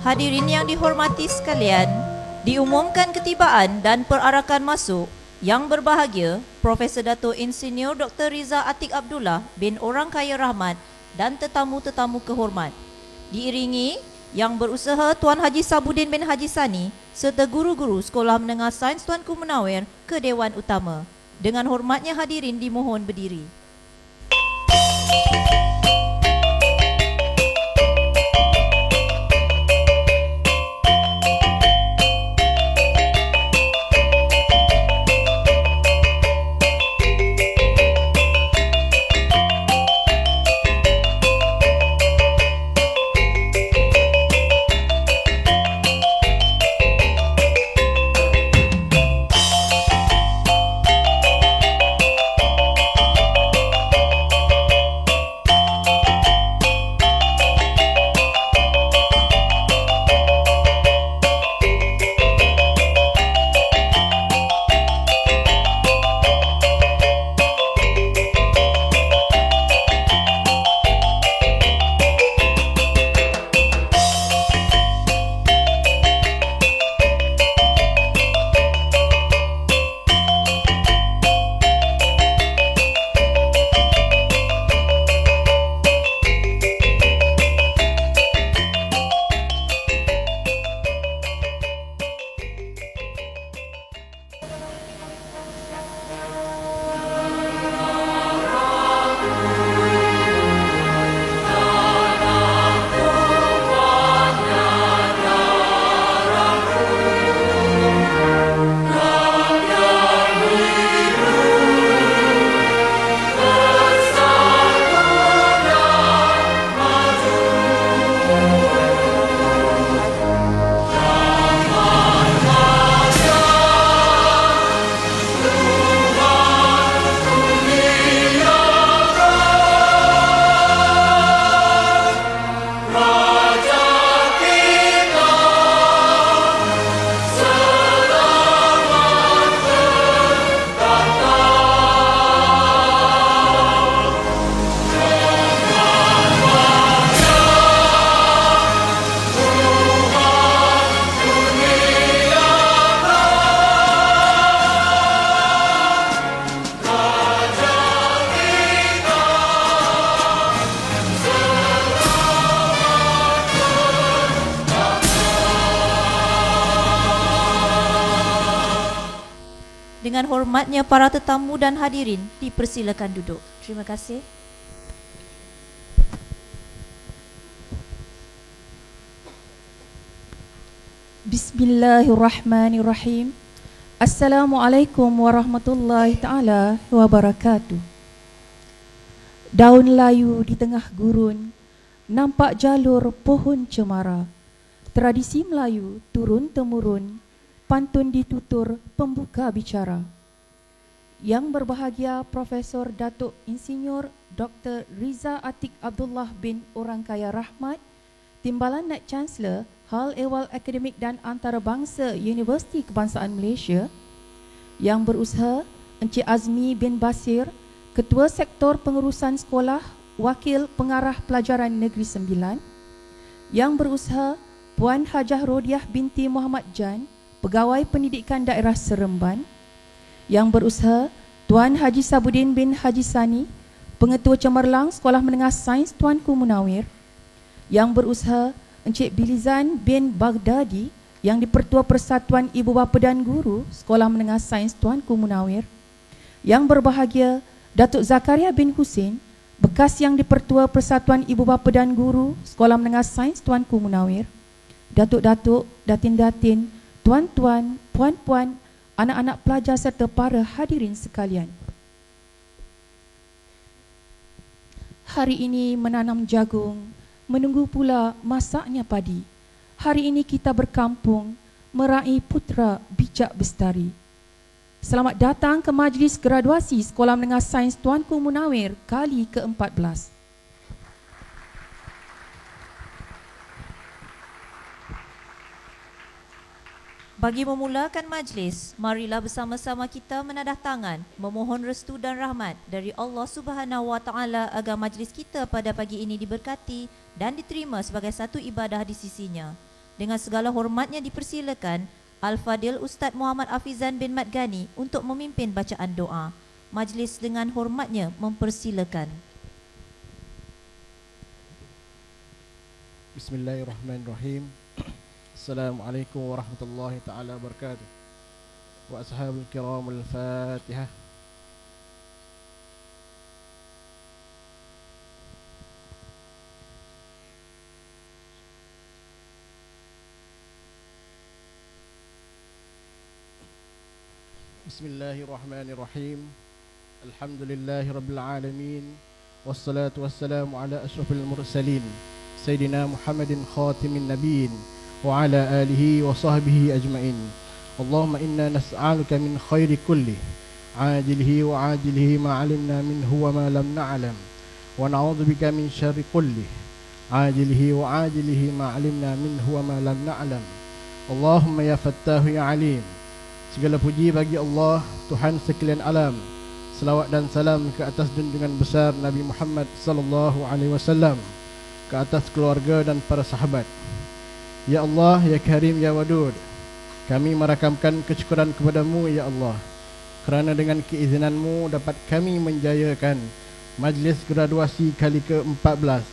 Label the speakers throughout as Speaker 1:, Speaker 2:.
Speaker 1: Hadirin yang dihormati sekalian, diumumkan ketibaan dan perarakan masuk Yang berbahagia Profesor Dato' Insinyur Dr. Riza Atiq Abdullah bin Orang Kaya Rahmat dan tetamu-tetamu kehormat. Diiringi Yang Berusaha Tuan Haji Sabudin bin Haji Sani serta guru-guru Sekolah Menengah Sains Tuanku Munawir ke Dewan Utama. Dengan hormatnya hadirin dimohon berdiri. Dengan hormatnya para tetamu dan hadirin, dipersilakan duduk. Terima kasih.
Speaker 2: Bismillahirrahmanirrahim. Assalamualaikum warahmatullahi ta'ala wabarakatuh. Daun layu di tengah gurun, nampak jalur pohon cemara. Tradisi Melayu turun-temurun, pantun ditutur pembuka bicara. Yang berbahagia Profesor Dato' Insinyur Dr. Riza Atiq Abdullah bin Orang Kaya Rahmat, Timbalan Naib Chancellor Hal Ehwal Akademik dan Antarabangsa Universiti Kebangsaan Malaysia. Yang berusaha Encik Azmi bin Basir, Ketua Sektor Pengurusan Sekolah, Wakil Pengarah Pelajaran Negeri Sembilan. Yang berusaha Puan Hajah Rodiah binti Muhammad Jan, Pegawai Pendidikan Daerah Seremban. Yang berusaha Tuan Haji Sabudin bin Haji Sani, Pengetua Cemerlang Sekolah Menengah Sains Tuanku Munawir. Yang berusaha Encik Bilizan bin Baghdadi, yang di-Pertua Persatuan Ibu Bapa dan Guru Sekolah Menengah Sains Tuanku Munawir. Yang berbahagia Datuk Zakaria bin Husin, bekas yang di-Pertua Persatuan Ibu Bapa dan Guru Sekolah Menengah Sains Tuanku Munawir. Datuk-datuk, datin-datin, tuan-tuan, puan-puan, anak-anak pelajar serta para hadirin sekalian. Hari ini menanam jagung, menunggu pula masaknya padi. Hari ini kita berkampung, meraih putra bijak bestari. Selamat datang ke majlis graduasi Sekolah Menengah Sains Tuanku Munawir kali ke-14.
Speaker 1: Bagi memulakan majlis, marilah bersama-sama kita menadah tangan, memohon restu dan rahmat dari Allah Subhanahu Wa Taala agar majlis kita pada pagi ini diberkati dan diterima sebagai satu ibadah di sisinya. Dengan segala hormatnya dipersilakan Al-Fadil Ustaz Muhammad Afizan bin Mat Gani untuk memimpin bacaan doa. Majlis dengan hormatnya mempersilakan.
Speaker 3: Bismillahirrahmanirrahim. Assalamualaikum warahmatullahi taala wabarakatuh. Wa ashabul kiramul Fatihah. Bismillahirrahmanirrahim. Alhamdulillahi rabbil alamin. Wassalatu wassalamu ala asyrafil mursalin Sayyidina Muhammadin khatimin nabiyyin wa ala alihi wa sahbihi ajma'in. Allahumma inna nas'aluka min khairi kulli ajilihi wa ajilihi ma 'alimna minhu wa ma lam na'lam, wa na'udzubika min syarri kulli ajilihi wa ajilihi ma 'alimna minhu wa ma lam na'lam. Allahumma ya Fattahu ya Alim. Segala puji bagi Allah, Tuhan sekalian alam. Selawat dan salam ke atas junjungan besar Nabi Muhammad sallallahu alaihi wasallam, ke atas keluarga dan para sahabat. Ya Allah, ya Karim, ya Wadud, kami merakamkan kesyukuran kepadamu ya Allah, kerana dengan keizinanmu dapat kami menjayakan majlis graduasi kali ke-14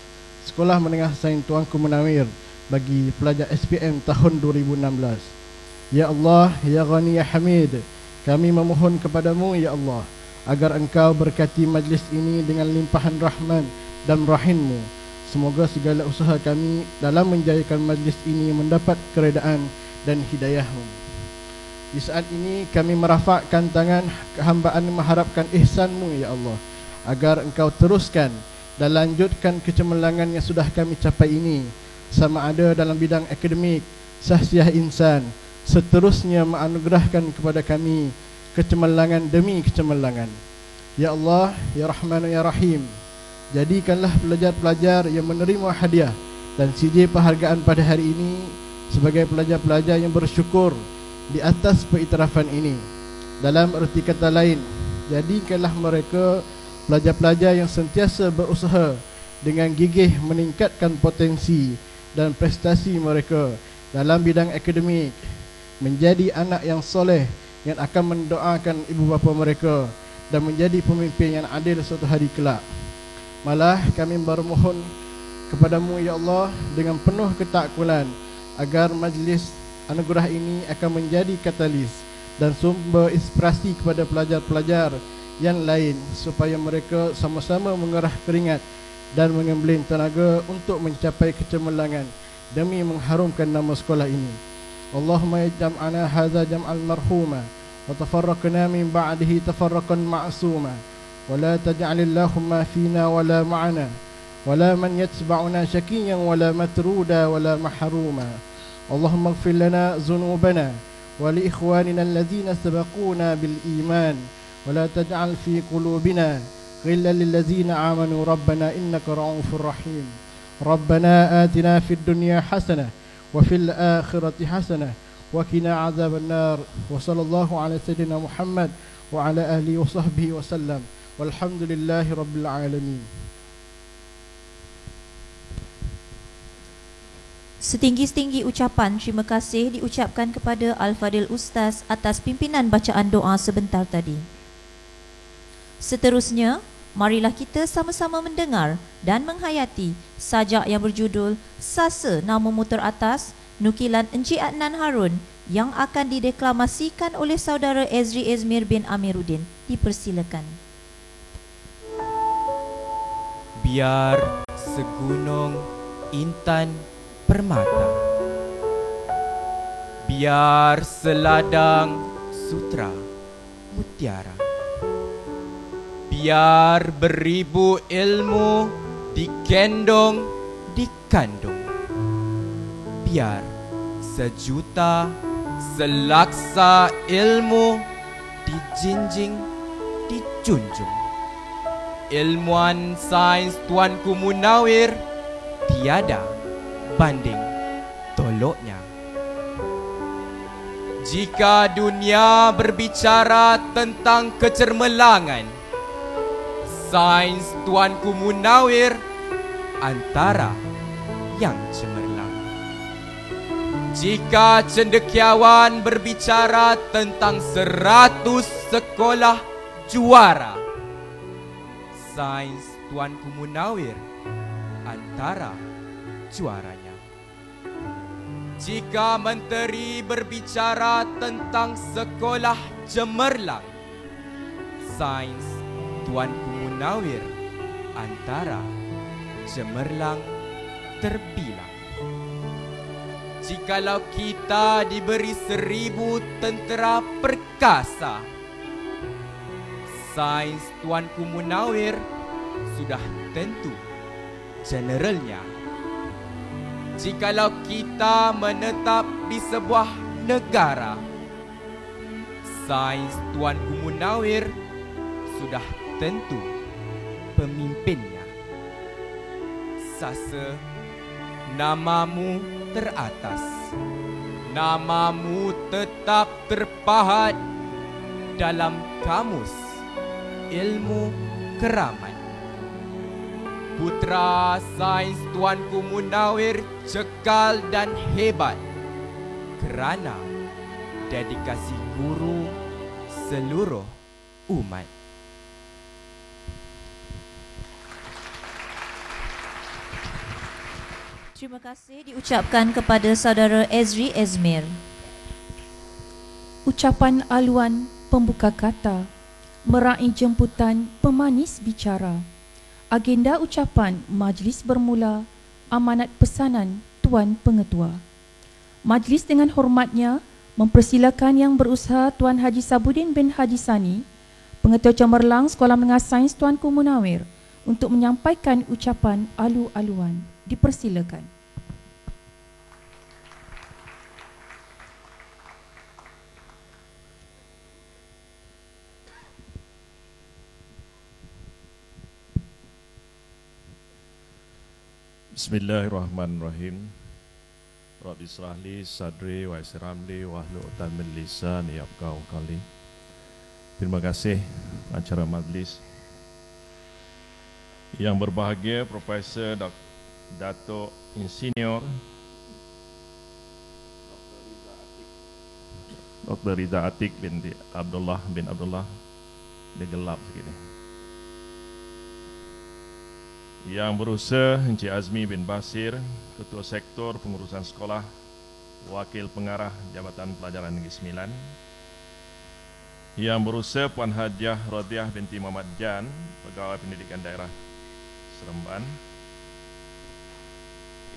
Speaker 3: Sekolah Menengah Sains Tuanku Munawir bagi pelajar SPM tahun 2016. Ya Allah, ya Ghani, ya Hamid, kami memohon kepadamu ya Allah agar engkau berkati majlis ini dengan limpahan rahman dan rahimmu. Semoga segala usaha kami dalam menjayakan majlis ini mendapat keredaan dan hidayahmu. Di saat ini kami merafakkan tangan kehambaan mengharapkan ihsanmu ya Allah, agar engkau teruskan dan lanjutkan kecemerlangan yang sudah kami capai ini, sama ada dalam bidang akademik, sahsiah insan, seterusnya menganugerahkan kepada kami kecemerlangan demi kecemerlangan. Ya Allah, ya Rahman, ya Rahim, jadikanlah pelajar-pelajar yang menerima hadiah dan CJ penghargaan pada hari ini sebagai pelajar-pelajar yang bersyukur di atas pengiktirafan ini. Dalam erti kata lain, jadikanlah mereka pelajar-pelajar yang sentiasa berusaha dengan gigih meningkatkan potensi dan prestasi mereka dalam bidang akademik, menjadi anak yang soleh yang akan mendoakan ibu bapa mereka dan menjadi pemimpin yang adil suatu hari kelak. Malah kami bermohon kepadamu ya Allah dengan penuh ketakwalan agar majlis anugerah ini akan menjadi katalis dan sumber inspirasi kepada pelajar-pelajar yang lain supaya mereka sama-sama mengerah keringat dan mengembleng tenaga untuk mencapai kecemerlangan demi mengharumkan nama sekolah ini. Allahumma jam'ana hadza jam'al marhuma wa tafarraqna min ba'dihi tafarraqan ma'suma wa la taj'alillahumma fina wa la ma'ana wa la man yatba'una syakiyan wa la matruda wa la mahruma. Allahumma ighfir lana dhunubana wa li ikhwanina alladhina sabaquna bil iman wa la taj'al fi qulubina ghillan lil ladzina amanu rabbana innaka ra'ufur rahim. Rabbana atina fid dunya hasanah wa fil akhirati hasanah wa qina adzabannar. Wa sallallahu ala sayyidina Muhammad wa ala alihi wa sahbihi wa sallam. Walhamdulillahi rabbil alamin.
Speaker 1: Setinggi-tinggi ucapan terima kasih diucapkan kepada Al-Fadil Ustaz atas pimpinan bacaan doa sebentar tadi. Seterusnya, marilah kita sama-sama mendengar dan menghayati sajak yang berjudul Sasa Nama Muter Atas, nukilan Encik Adnan Harun yang akan dideklamasikan oleh saudara Ezri Ezmir bin Amiruddin. Dipersilakan.
Speaker 4: Biar segunung intan permata, biar seladang sutra mutiara, biar beribu ilmu digendong dikandung, biar sejuta selaksa ilmu dijinjing dijunjung. Ilmuwan sains Tuanku Munawir tiada banding toloknya. Jika dunia berbicara tentang kecermelangan, sains Tuanku Munawir antara yang cemerlang. Jika cendekiawan berbicara tentang 100 sekolah juara, sains Tuanku Munawir antara juaranya. Jika menteri berbicara tentang sekolah cemerlang, sains Tuanku Munawir antara cemerlang terbilang. Jikalau kita diberi 1000 tentera perkasa, sains Tuanku Munawir sudah tentu generalnya. Jikalau kita menetap di sebuah negara, sains Tuanku Munawir sudah tentu pemimpinnya. Sasa, namamu teratas, namamu tetap terpahat dalam kamus ilmu keramat. Putra sains Tuanku Munawir cekal dan hebat kerana dedikasi guru seluruh umat.
Speaker 1: Terima kasih diucapkan kepada saudara Ezri Ezmir.
Speaker 2: Ucapan aluan pembuka kata meraih jemputan pemanis bicara. Agenda ucapan majlis bermula amanat pesanan Tuan Pengetua. Majlis dengan hormatnya mempersilakan Yang Berusaha Tuan Haji Sabudin bin Haji Sani, Pengetua Cemerlang Sekolah Menengah Sains Tuanku Munawir, untuk menyampaikan ucapan alu-aluan. Dipersilakan.
Speaker 5: Bismillahirrahmanirrahim. Rabbi israhli sadri wa yassirli wahlul 'uqdatam min lisani yafqahu qawli. Terima kasih acara majlis. Yang berbahagia Profesor Datuk Insinyur Dr. Riza Atik binti Abdullah bin Abdullah. Dia gelap sikit ni. Yang berusaha Encik Azmi bin Basir, Ketua Sektor Pengurusan Sekolah, Wakil Pengarah Jabatan Pelajaran Negeri Sembilan. Yang berusaha Puan Hajiah Rodiah binti Muhammad Jan, Pegawai Pendidikan Daerah Seremban.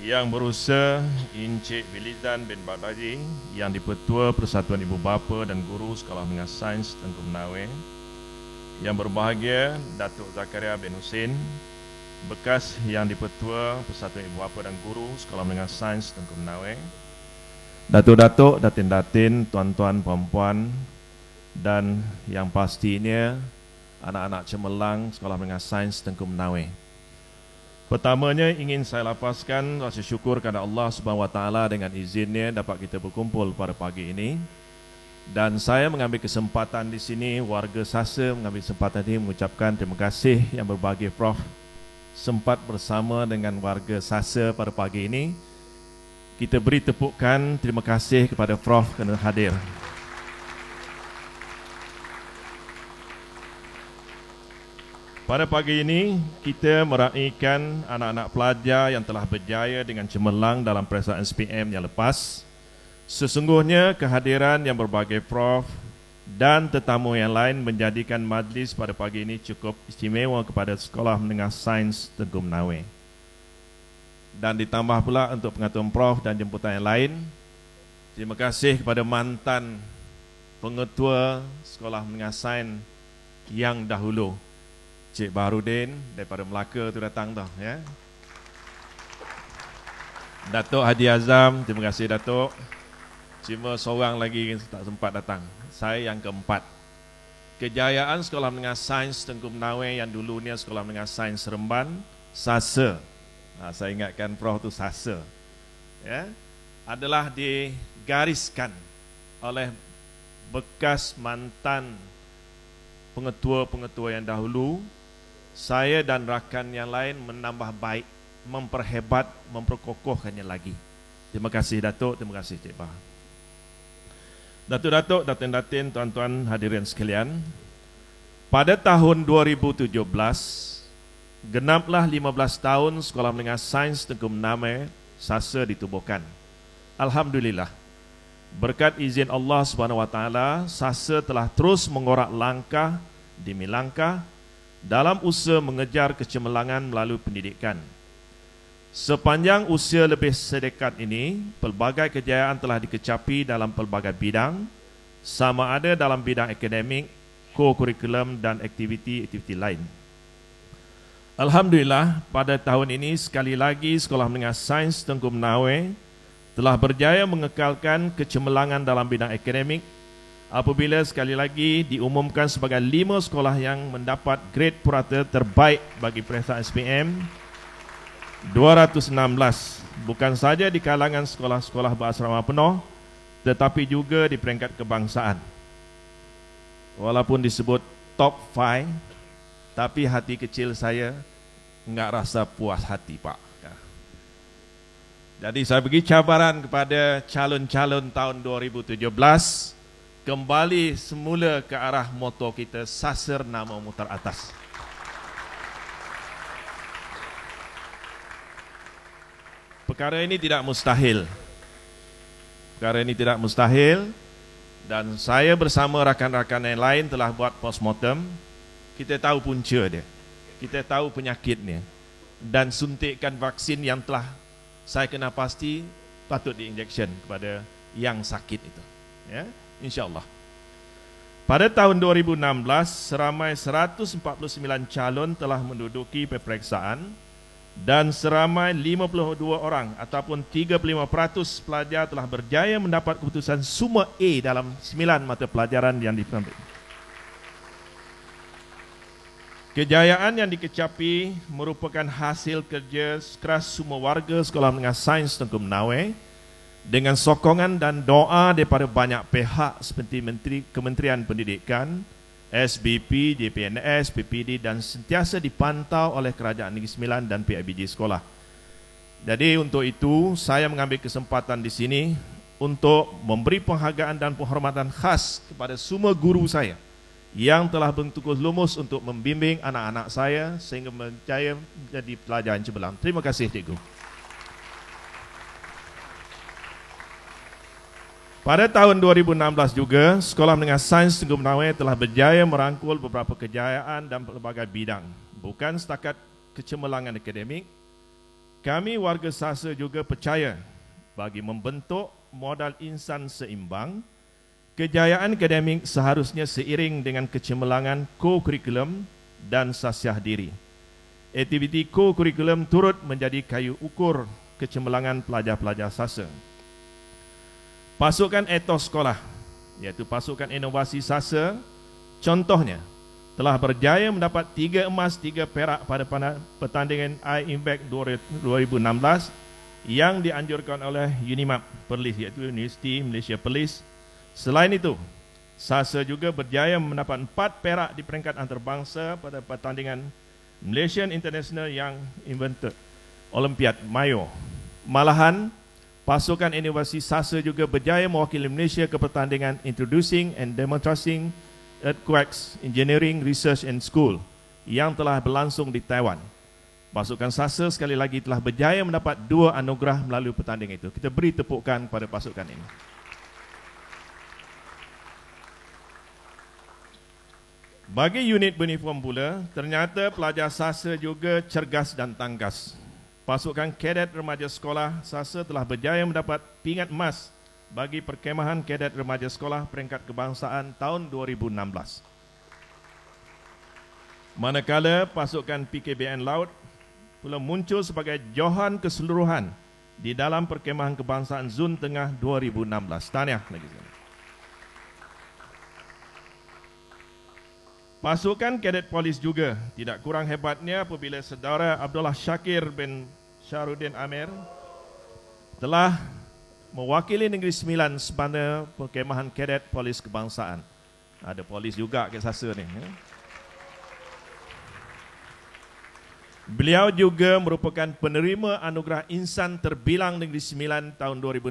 Speaker 5: Yang berusaha Encik Bilizan bin Baghdadi, yang dipertua Persatuan Ibu Bapa dan Guru Sekolah Menengah Sains Tengku Menawe. Yang berbahagia Datuk Zakaria bin Husin, bekas Yang dipertua Persatuan Ibu Bapa dan Guru Sekolah Menengah Sains Tengku Menawe. Datuk-datuk, datin-datin, tuan-tuan, puan-puan, dan yang pastinya anak-anak cemerlang Sekolah Menengah Sains Tengku Menawe. Pertamanya ingin saya lapaskan rasa syukur kepada Allah Subhanahu Wa Taala dengan izinnya dapat kita berkumpul pada pagi ini. Dan saya mengambil kesempatan di sini, warga Sasa mengambil kesempatan ini mengucapkan terima kasih yang berbahagia Prof sempat bersama dengan warga Sasa pada pagi ini. Kita beri tepukan terima kasih kepada Prof kerana hadir. Pada pagi ini, kita meraihkan anak-anak pelajar yang telah berjaya dengan cemerlang dalam perasaan SPM yang lepas. Sesungguhnya kehadiran yang berbagai Prof dan tetamu yang lain menjadikan majlis pada pagi ini cukup istimewa kepada Sekolah Menengah Sains Tengku Menawe. Dan ditambah pula untuk pengaturan Prof dan jemputan yang lain, terima kasih kepada mantan pengetua Sekolah Menengah Sains yang dahulu, Cik Baharudin daripada Melaka tu datang dah ya. Datuk Haji Azam, terima kasih Datuk. Cuma seorang lagi tak sempat datang. Saya yang keempat. Kejayaan Sekolah Menengah Sains Tengku Menawe yang dulunya Sekolah Menengah Sains Seremban, Sasa. Saya ingatkan Prof tu Sasa. Ya, adalah digariskan oleh bekas mantan pengetua-pengetua yang dahulu. Saya dan rakan yang lain menambah baik, memperhebat, memperkokohkannya lagi. Terima kasih Datuk, terima kasih Cik Bah. Datuk-datuk, datin-datin, tuan-tuan hadirin sekalian, pada tahun 2017, genaplah 15 tahun Sekolah Menengah Sains Tengku Menamai SASA ditubuhkan. Alhamdulillah, berkat izin Allah SWT, SASA telah terus mengorak langkah demi langkah dalam usaha mengejar kecemerlangan melalui pendidikan. Sepanjang usia lebih sedekad ini, pelbagai kejayaan telah dikecapi dalam pelbagai bidang, sama ada dalam bidang akademik, co-kurikulum dan aktiviti-aktiviti lain. Alhamdulillah, pada tahun ini sekali lagi Sekolah Menengah Sains Tengku Menawai telah berjaya mengekalkan kecemerlangan dalam bidang akademik apabila sekali lagi diumumkan sebagai 5 sekolah yang mendapat grade purata terbaik bagi peringkat SPM 216, bukan saja di kalangan sekolah-sekolah berasrama penuh, tetapi juga di peringkat kebangsaan. Walaupun disebut top 5, tapi hati kecil saya enggak rasa puas hati, Pak. Jadi saya bagi cabaran kepada calon-calon tahun 2017, kembali semula ke arah moto kita, SASA nama mutar atas. Perkara ini tidak mustahil. Perkara ini tidak mustahil, dan saya bersama rakan-rakan yang lain telah buat postmortem. Kita tahu punca dia, kita tahu penyakitnya, dan suntikan vaksin yang telah saya kena pasti patut diinjection kepada yang sakit itu. Ya, insyaAllah. Pada tahun 2016, seramai 149 calon telah menduduki peperiksaan dan seramai 52 orang ataupun 35% pelajar telah berjaya mendapat keputusan semua A dalam 9 mata pelajaran yang diambil. Kejayaan yang dikecapi merupakan hasil kerja keras semua warga Sekolah Menengah Sains Tengku Menawai dengan sokongan dan doa daripada banyak pihak seperti Kementerian Pendidikan, SBP, JPNS, PPD dan sentiasa dipantau oleh Kerajaan Negeri Sembilan dan PIBG sekolah. Jadi untuk itu saya mengambil kesempatan di sini untuk memberi penghargaan dan penghormatan khas kepada semua guru saya yang telah bertugas lumus untuk membimbing anak-anak saya sehingga berjaya menjadi pelajar yang cemerlang. Terima kasih cikgu. Pada tahun 2016 juga, Sekolah Menengah Sains Tengku Menawai telah berjaya merangkul beberapa kejayaan dan pelbagai bidang. Bukan setakat kecemerlangan akademik, kami warga SASA juga percaya bagi membentuk modal insan seimbang, kejayaan akademik seharusnya seiring dengan kecemerlangan co-kurikulum dan sasiah diri. Aktiviti co-kurikulum turut menjadi kayu ukur kecemerlangan pelajar-pelajar SASA. Pasukan etos sekolah, iaitu pasukan inovasi SASA, contohnya, telah berjaya mendapat 3 emas, 3 perak pada pertandingan iMPACT 2016 yang dianjurkan oleh UNIMAP Perlis, iaitu Universiti Malaysia Perlis. Selain itu, SASA juga berjaya mendapat 4 perak di peringkat antarabangsa pada pertandingan Malaysian International Young Inventor Olympiad Mayo. Malahan, pasukan inovasi SASA juga berjaya mewakili Malaysia ke pertandingan Introducing and Demonstrating Earthquakes Engineering Research and School yang telah berlangsung di Taiwan. Pasukan SASA sekali lagi telah berjaya mendapat 2 anugerah melalui pertandingan itu. Kita beri tepukan pada pasukan ini. Bagi unit beruniform pula, ternyata pelajar SASA juga cergas dan tangkas. Pasukan kadet remaja sekolah SASA telah berjaya mendapat pingat emas bagi perkemahan kadet remaja sekolah peringkat kebangsaan tahun 2016. Manakala pasukan PKBN Laut pula muncul sebagai johan keseluruhan di dalam perkemahan kebangsaan Zon Tengah 2016. Tahniah lagi sekali. Pasukan kadet polis juga tidak kurang hebatnya apabila saudara Abdullah Syakir bin Syarudin Amir telah mewakili Negeri Sembilan sepada perkemahan kadet polis kebangsaan. Ada polis juga ke SASA ni. Beliau juga merupakan penerima anugerah Insan Terbilang Negeri Sembilan tahun 2016.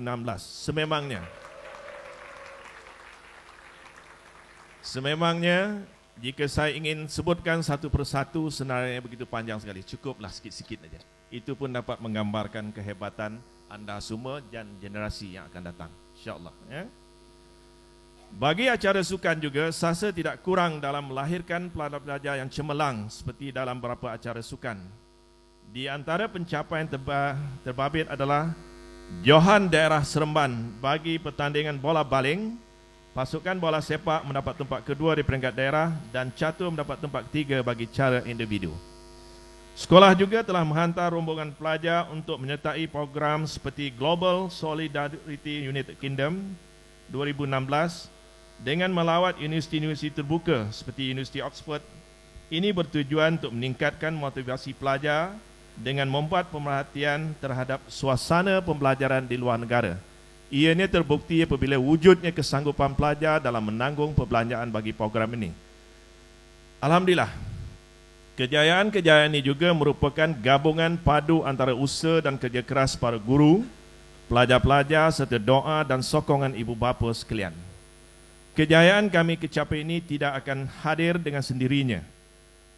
Speaker 5: Sememangnya, jika saya ingin sebutkan satu persatu senarai begitu panjang sekali, cukuplah sikit-sikit saja. Itu pun dapat menggambarkan kehebatan anda semua dan generasi yang akan datang, insya-Allah. Ya. Bagi acara sukan juga, SASA tidak kurang dalam melahirkan pelajar-pelajar yang cemerlang seperti dalam beberapa acara sukan. Di antara pencapaian terbabit adalah Johan Daerah Seremban bagi pertandingan bola baling, pasukan bola sepak mendapat tempat kedua di peringkat daerah dan catur mendapat tempat ketiga bagi cara individu. Sekolah juga telah menghantar rombongan pelajar untuk menyertai program seperti Global Solidarity United Kingdom 2016 dengan melawat universiti-universiti terbuka seperti Universiti Oxford. Ini bertujuan untuk meningkatkan motivasi pelajar dengan membuat pemerhatian terhadap suasana pembelajaran di luar negara. Ianya terbukti apabila wujudnya kesanggupan pelajar dalam menanggung perbelanjaan bagi program ini. Alhamdulillah, kejayaan-kejayaan ini juga merupakan gabungan padu antara usaha dan kerja keras para guru, pelajar-pelajar serta doa dan sokongan ibu bapa sekalian. Kejayaan kami kecapai ini tidak akan hadir dengan sendirinya,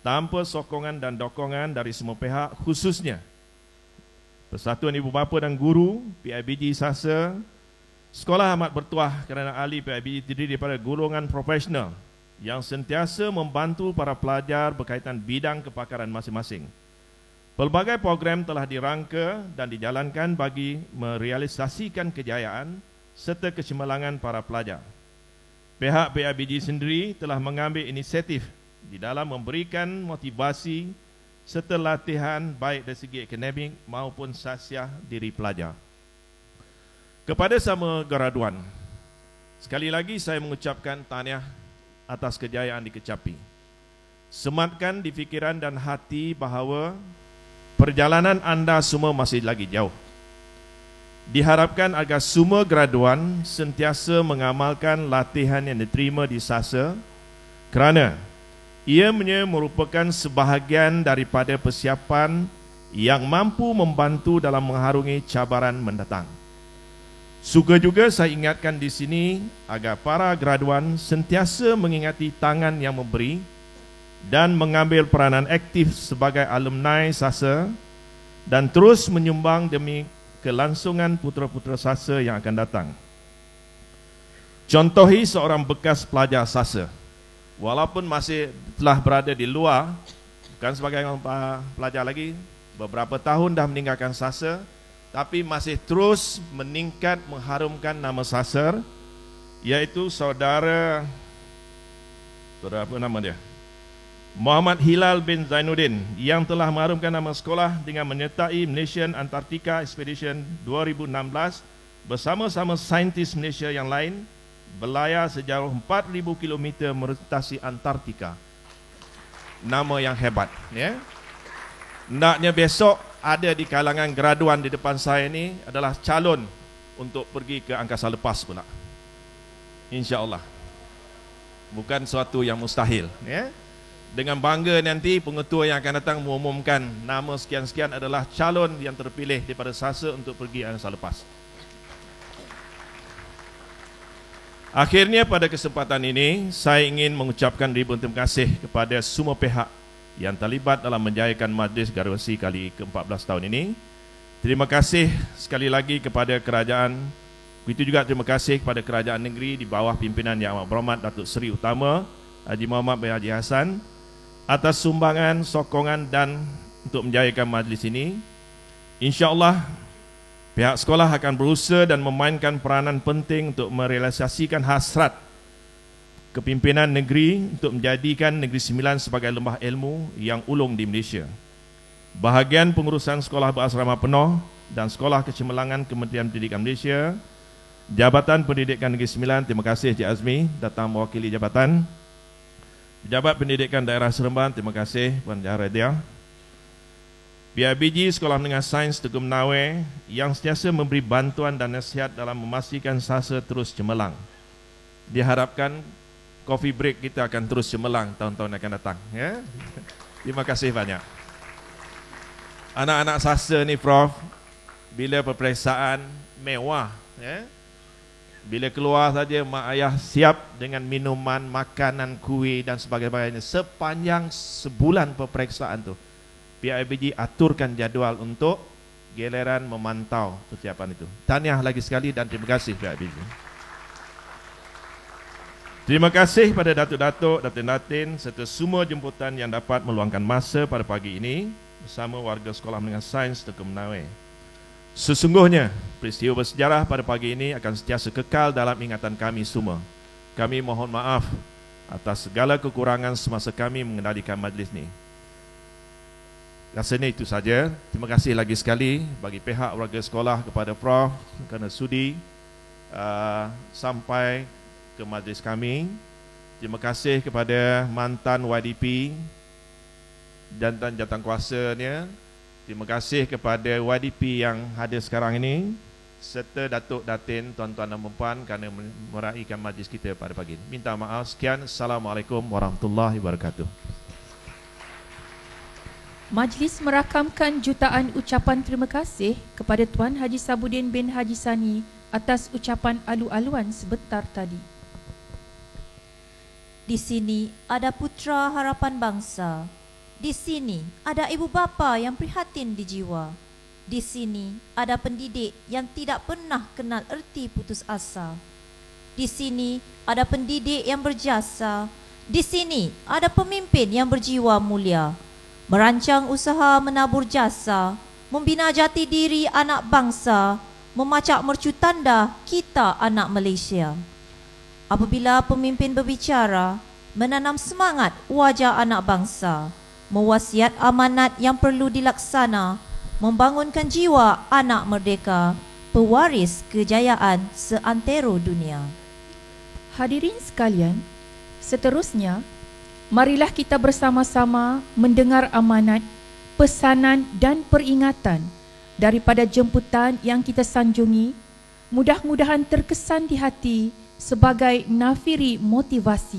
Speaker 5: tanpa sokongan dan dokongan dari semua pihak, khususnya Persatuan Ibu Bapa dan Guru, PIBG SASA. Sekolah amat bertuah kerana ahli PIBG terdiri daripada golongan profesional yang sentiasa membantu para pelajar berkaitan bidang kepakaran masing-masing. Pelbagai program telah dirangka dan dijalankan bagi merealisasikan kejayaan serta kecemerlangan para pelajar. Pihak PIBG sendiri telah mengambil inisiatif di dalam memberikan motivasi serta latihan baik dari segi akademik maupun sasiah diri pelajar. Kepada sama graduan, sekali lagi saya mengucapkan tahniah atas kejayaan dikecapi. Sematkan di fikiran dan hati bahawa perjalanan anda semua masih lagi jauh. Diharapkan agar semua graduan sentiasa mengamalkan latihan yang diterima di SASA kerana ianya merupakan sebahagian daripada persiapan yang mampu membantu dalam mengharungi cabaran mendatang. Suka juga saya ingatkan di sini agar para graduan sentiasa mengingati tangan yang memberi dan mengambil peranan aktif sebagai alumni SASA dan terus menyumbang demi kelangsungan putera-putera SASA yang akan datang. Contohi seorang bekas pelajar SASA, walaupun masih telah berada di luar, bukan sebagai pelajar lagi, beberapa tahun dah meninggalkan SASA, tapi masih terus meningkat mengharumkan nama SASA, iaitu saudara apa nama dia? Muhammad Hilal bin Zainuddin yang telah mengharumkan nama sekolah dengan menyertai Malaysian Antarctica Expedition 2016 bersama-sama saintis Malaysia yang lain berlayar sejauh 4,000 km merentasi Antartika. Nama yang hebat, ya. Naknya besok ada di kalangan graduan di depan saya ini adalah calon untuk pergi ke angkasa lepas pula. InsyaAllah. Bukan suatu yang mustahil, ya. Dengan bangga nanti pengetua yang akan datang mengumumkan nama sekian-sekian adalah calon yang terpilih daripada SASA untuk pergi angkasa lepas. Akhirnya pada kesempatan ini saya ingin mengucapkan ribuan terima kasih kepada semua pihak yang terlibat dalam menjayakan majlis graduasi kali ke-14 tahun ini. Terima kasih sekali lagi kepada kerajaan. Begitu juga terima kasih kepada kerajaan negeri di bawah pimpinan Yang Amat Berhormat Datuk Seri Utama Haji Muhammad bin Haji Hassan atas sumbangan, sokongan dan untuk menjayakan majlis ini. InsyaAllah pihak sekolah akan berusaha dan memainkan peranan penting untuk merealisasikan hasrat kepimpinan negeri untuk menjadikan Negeri Sembilan sebagai lembah ilmu yang ulung di Malaysia. Bahagian pengurusan sekolah berasrama penuh dan sekolah kecemerlangan Kementerian Pendidikan Malaysia, Jabatan Pendidikan Negeri Sembilan, terima kasih Cik Azmi datang mewakili jabatan. Pejabat Pendidikan Daerah Seremban, terima kasih Puan Jaharadia. PIBG Sekolah Menengah Sains Teguh Menawe yang sentiasa memberi bantuan dan nasihat dalam memastikan SASA terus cemerlang. Diharapkan coffee break kita akan terus cemerlang tahun-tahun akan datang, ya. Terima kasih banyak. Anak-anak sasa ni Prof, bila peperiksaan mewah, ya, bila keluar saja mak ayah siap dengan minuman, makanan, kuih dan sebagainya. Sepanjang sebulan peperiksaan tu, PIBG aturkan jadual untuk giliran memantau persiapan itu. Tahniah lagi sekali dan terima kasih PIBG. Terima kasih pada Datuk-Datuk, Datin-Datin serta semua jemputan yang dapat meluangkan masa pada pagi ini bersama warga Sekolah Menengah Sains Tengku Menawi. Sesungguhnya, peristiwa bersejarah pada pagi ini akan sentiasa kekal dalam ingatan kami semua. Kami mohon maaf atas segala kekurangan semasa kami mengendalikan majlis ini. Rasanya itu saja. Terima kasih lagi sekali bagi pihak warga sekolah kepada Prof kerana sudi sampai ke majlis kami. Terima kasih kepada mantan YDP dan jawatankuasanya. Terima kasih kepada YDP yang hadir sekarang ini serta Datuk Datin, tuan-tuan dan puan kerana meraihkan majlis kita pada pagi ini. Minta maaf. Sekian. Assalamualaikum warahmatullahi wabarakatuh.
Speaker 2: Majlis merakamkan jutaan ucapan terima kasih kepada Tuan Haji Sabudin bin Haji Sani atas ucapan alu-aluan sebentar tadi.
Speaker 1: Di sini ada putra harapan bangsa. Di sini ada ibu bapa yang prihatin di jiwa. Di sini ada pendidik yang tidak pernah kenal erti putus asa. Di sini ada pendidik yang berjasa. Di sini ada pemimpin yang berjiwa mulia, merancang usaha menabur jasa, membina jati diri anak bangsa, memacak mercu tanda kita anak Malaysia. Apabila pemimpin berbicara, menanam semangat wajah anak bangsa, mewasiat amanat yang perlu dilaksana, membangunkan jiwa anak merdeka, pewaris kejayaan seantero dunia.
Speaker 2: Hadirin sekalian, seterusnya, marilah kita bersama-sama mendengar amanat, pesanan dan peringatan daripada jemputan yang kita sanjungi. Mudah-mudahan terkesan di hati sebagai nafiri motivasi.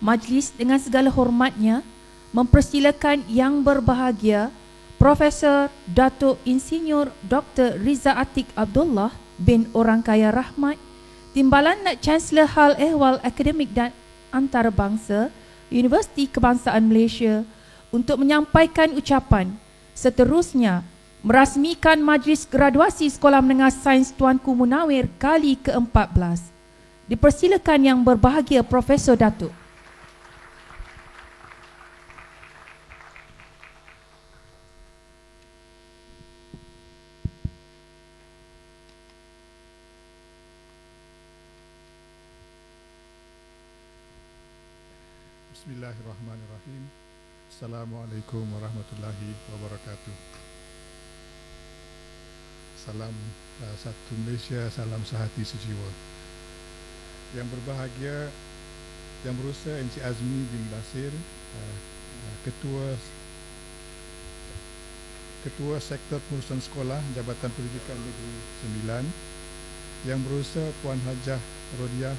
Speaker 2: Majlis dengan segala hormatnya mempersilakan yang berbahagia Profesor Datuk Insinyur Dr. Riza Atik Abdullah bin Orang Kaya Rahmat, Timbalan Chancellor Hal Ehwal Akademik dan Antarabangsa Universiti Kebangsaan Malaysia untuk menyampaikan ucapan. Seterusnya, merasmikan Majlis Graduasi Sekolah Menengah Sains Tuanku Munawir kali ke-14. Dipersilakan yang berbahagia Profesor Datuk.
Speaker 6: Bismillahirrahmanirrahim. Assalamualaikum warahmatullahi wabarakatuh. Salam satu Malaysia, salam sehati sejiwa. Yang berbahagia, Yang Berusaha Encik Azmi bin Basir, Ketua Sektor Pengurusan Sekolah Jabatan Pendidikan Negeri 9, Yang Berusaha Puan Hajah Rodiah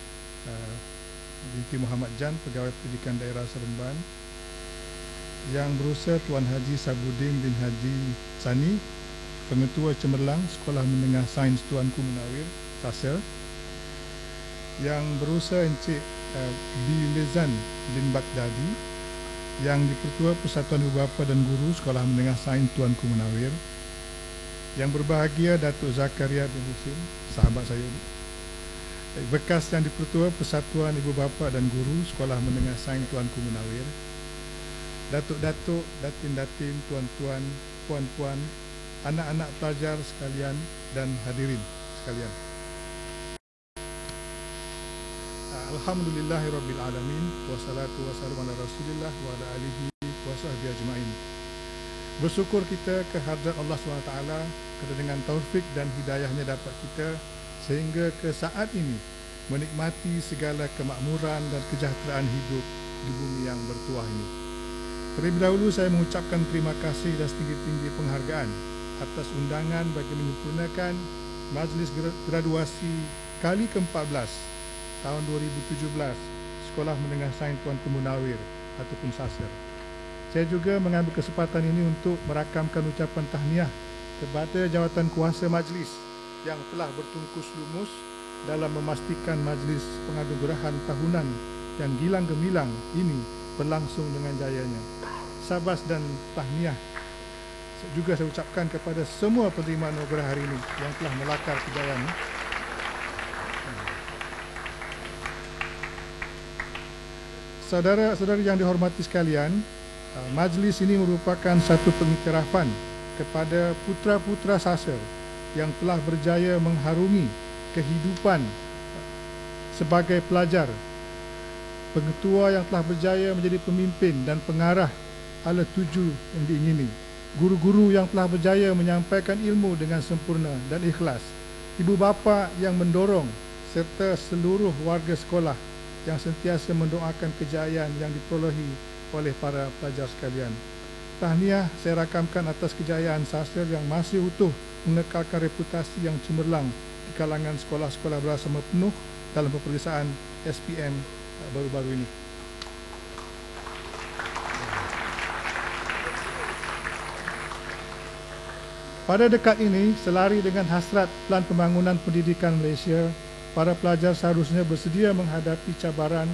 Speaker 6: binti Muhammad Jan, Pegawai Pendidikan Daerah Seremban, Yang Berusaha Tuan Haji Sabudin bin Haji Sani, Pengetua Cemerlang Sekolah Menengah Sains Tuanku Munawir, Sasel, Yang Berusaha Encik Bilizan bin Baghdadi, Yang di-Pertua Persatuan Ibu Bapa dan Guru Sekolah Menengah Sains Tuanku Munawir, Yang berbahagia Datuk Zakaria bin Husin, sahabat saya ini, bekas yang di-Pertua Persatuan Ibu Bapa dan Guru Sekolah Menengah Sains Tuanku Munawir, Datuk-datuk, datin-datin, tuan-tuan, puan-puan, anak-anak pelajar sekalian dan hadirin sekalian. Alhamdulillahirabbil alamin, wassalatu wassalamu ala Rasulillah wa ala alihi wa sahbihi ajmain. Bersyukur kita kehadrat Allah SWT kerana dengan taufik dan hidayahnya dapat kita sehingga ke saat ini menikmati segala kemakmuran dan kesejahteraan hidup di bumi yang bertuah ini. Terlebih dahulu saya mengucapkan terima kasih dan setinggi-tinggi penghargaan atas undangan bagi menyempurnakan Majlis Graduasi kali ke-14 tahun 2017 Sekolah Menengah Sains Tuanku Munawir ataupun SASER. Saya juga mengambil kesempatan ini untuk merakamkan ucapan tahniah kepada jawatan kuasa majlis yang telah bertungkus lumus dalam memastikan majlis penganugerahan tahunan yang gilang gemilang ini berlangsung dengan jayanya. Syabas dan tahniah juga saya ucapkan kepada semua penerima anugerah hari ini yang telah melakar kejayaan. Saudara-saudari yang dihormati sekalian, majlis ini merupakan satu pengiktirafan kepada putra-putra Sasar yang telah berjaya mengharungi kehidupan sebagai pelajar, pengetua yang telah berjaya menjadi pemimpin dan pengarah ala tuju yang diingini, guru-guru yang telah berjaya menyampaikan ilmu dengan sempurna dan ikhlas, ibu bapa yang mendorong, serta seluruh warga sekolah yang sentiasa mendoakan kejayaan yang diperolehi oleh para pelajar sekalian. Tahniah saya rakamkan atas kejayaan Sasar yang masih utuh mengekalkan reputasi yang cemerlang di kalangan sekolah-sekolah bersama penuh dalam peperiksaan SPM baru-baru ini. Pada dekad ini, selari dengan hasrat Pelan Pembangunan Pendidikan Malaysia, para pelajar seharusnya bersedia menghadapi cabaran,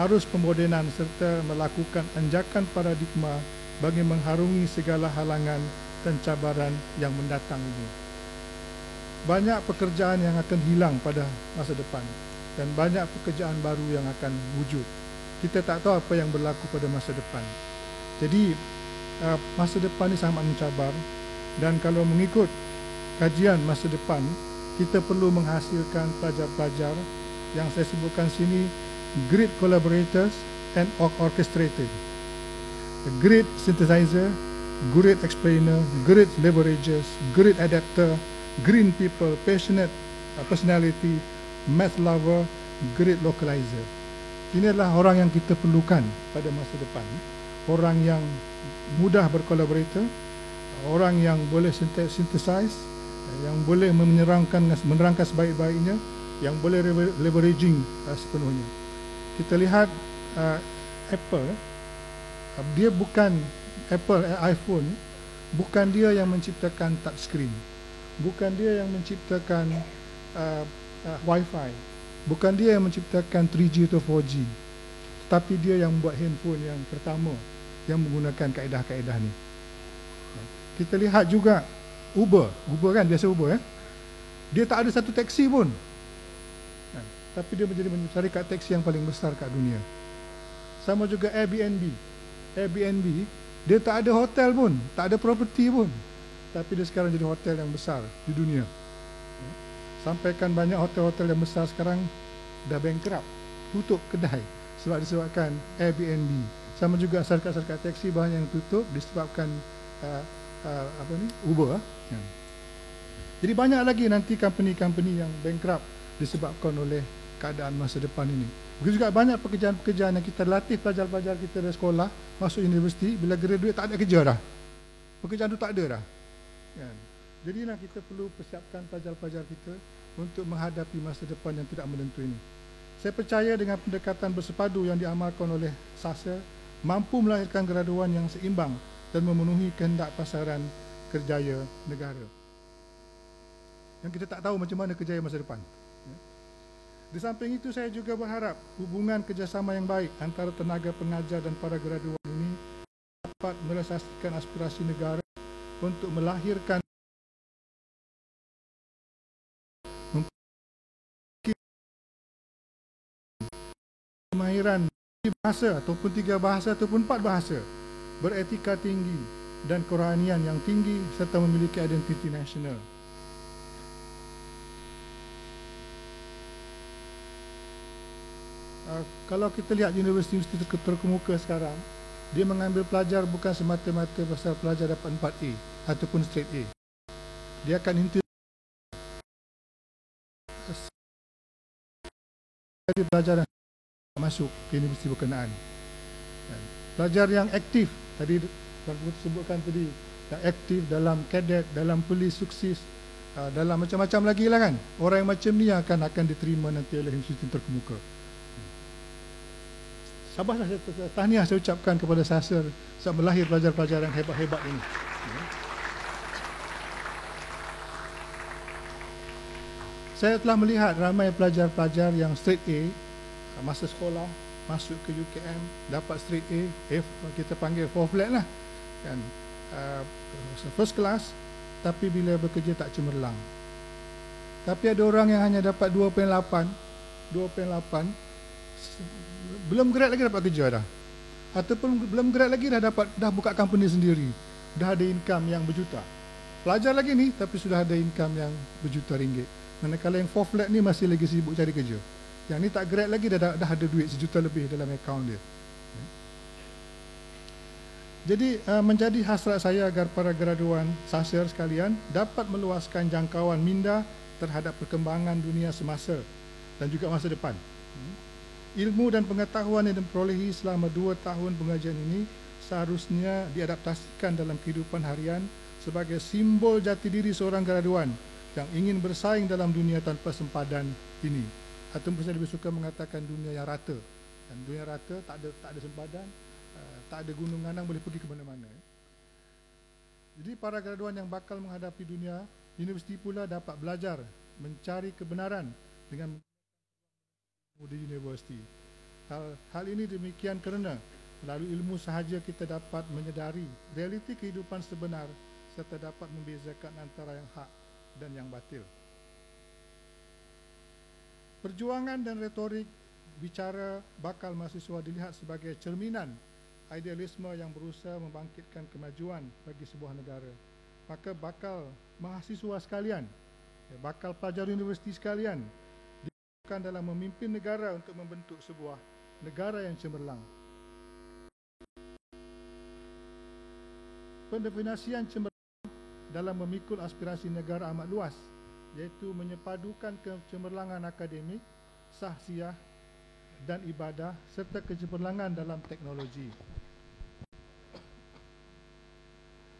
Speaker 6: arus pemodenan serta melakukan anjakan paradigma bagi mengharungi segala halangan dan cabaran yang mendatang ini. Banyak pekerjaan yang akan hilang pada masa depan dan banyak pekerjaan baru yang akan wujud. Kita tak tahu apa yang berlaku pada masa depan. Jadi, masa depan ini sangat mencabar. Dan kalau mengikut kajian masa depan, kita perlu menghasilkan pelajar-pelajar yang saya sebutkan sini, great collaborators and orchestrators, a great synthesizer, great explainer, great leveragers, great adapter, green people, passionate personality, math lover, great localizer. Ini adalah orang yang kita perlukan pada masa depan. Orang yang mudah berkolaborator, orang yang boleh synthesize, yang boleh menerangkan sebaik-baiknya, yang boleh leveraging sepenuhnya. Kita lihat Apple, dia bukan iPhone, bukan dia yang menciptakan touchscreen, bukan dia yang menciptakan Wi-Fi, bukan dia yang menciptakan 3G atau 4G, tetapi dia yang membuat handphone yang pertama yang menggunakan kaedah-kaedah ni. Kita lihat juga Uber kan, biasa Uber dia tak ada satu taksi pun, tapi dia menjadi syarikat taksi yang paling besar kat dunia. Sama juga Airbnb, dia tak ada hotel pun, tak ada property pun, tapi dia sekarang jadi hotel yang besar di dunia. Sampaikan banyak hotel-hotel yang besar sekarang dah bankrupt, tutup kedai disebabkan Airbnb. Sama juga syarikat-syarikat taksi banyak yang tutup disebabkan Uber. Jadi banyak lagi nanti company-company yang bankrupt disebabkan oleh keadaan masa depan ini. Begitu juga banyak pekerjaan-pekerjaan yang kita latih pelajar-pelajar kita dari sekolah masuk universiti, bila graduate tak ada kerja dah. Pekerjaan tu tak ada dah. Jadi kita perlu persiapkan pelajar-pelajar kita untuk menghadapi masa depan yang tidak menentu ini. Saya percaya dengan pendekatan bersepadu yang diamalkan oleh Sasar mampu melahirkan graduan yang seimbang dan memenuhi kehendak pasaran kerjaya negara. Yang kita tak tahu macam mana kerjaya masa depan. Di samping itu, saya juga berharap hubungan kerjasama yang baik antara tenaga pengajar dan para graduan ini dapat merealisasikan aspirasi negara untuk melahirkan kemahiran bahasa ataupun 3 bahasa ataupun 4 bahasa, beretika tinggi dan kerohanian yang tinggi serta memiliki identiti nasional. Kalau kita lihat universiti terkemuka sekarang, dia mengambil pelajar bukan semata-mata pasal pelajar dapat 4A ataupun straight A. Dia akan jadi pelajar yang masuk ke universiti berkenaan. Pelajar yang aktif, tadi sebutkan tadi, yang aktif dalam kadet, dalam polis sukses, dalam macam-macam lagi lah kan. Orang yang macam ni akan diterima nanti oleh institusi terkemuka. Sabarlah, tahniah saya ucapkan kepada Sasir sebab melahir pelajar-pelajar yang hebat-hebat ini. Saya telah melihat ramai pelajar-pelajar yang straight A masa sekolah, masuk ke UKM, dapat straight A, F, kita panggil 4 flat lah, kan, first class, tapi bila bekerja tak cemerlang. Tapi ada orang yang hanya dapat 2.8, belum grad lagi dapat kerja dah, ataupun belum grad lagi dah buka company sendiri, dah ada income yang berjuta. Pelajar lagi ni tapi sudah ada income yang berjuta ringgit. Manakala yang 4 flat ni masih lagi sibuk cari kerja. Yang ni tak grad lagi dah ada duit sejuta lebih dalam akaun dia. Jadi menjadi hasrat saya agar para graduan Sasir sekalian dapat meluaskan jangkauan minda terhadap perkembangan dunia semasa dan juga masa depan. Ilmu dan pengetahuan yang diperolehi selama 2 tahun pengajian ini seharusnya diadaptasikan dalam kehidupan harian sebagai simbol jati diri seorang graduan yang ingin bersaing dalam dunia tanpa sempadan ini. Ataupun saya lebih suka mengatakan dunia yang rata. Dan dunia rata tak ada sempadan, tak ada gunung ganang, boleh pergi ke mana-mana. Jadi para graduan yang bakal menghadapi dunia, universiti pula dapat belajar mencari kebenaran dengan di universiti. Hal ini demikian kerana melalui ilmu sahaja kita dapat menyedari realiti kehidupan sebenar serta dapat membezakan antara yang hak dan yang batil. Perjuangan dan retorik bicara bakal mahasiswa dilihat sebagai cerminan idealisme yang berusaha membangkitkan kemajuan bagi sebuah negara. Maka bakal mahasiswa sekalian, bakal pelajar universiti sekalian dibutuhkan dalam memimpin negara untuk membentuk sebuah negara yang cemerlang. Pendefinisian cemerlang dalam memikul aspirasi negara amat luas, iaitu menyepadukan kecemerlangan akademik, sahsiah dan ibadah serta kecemerlangan dalam teknologi.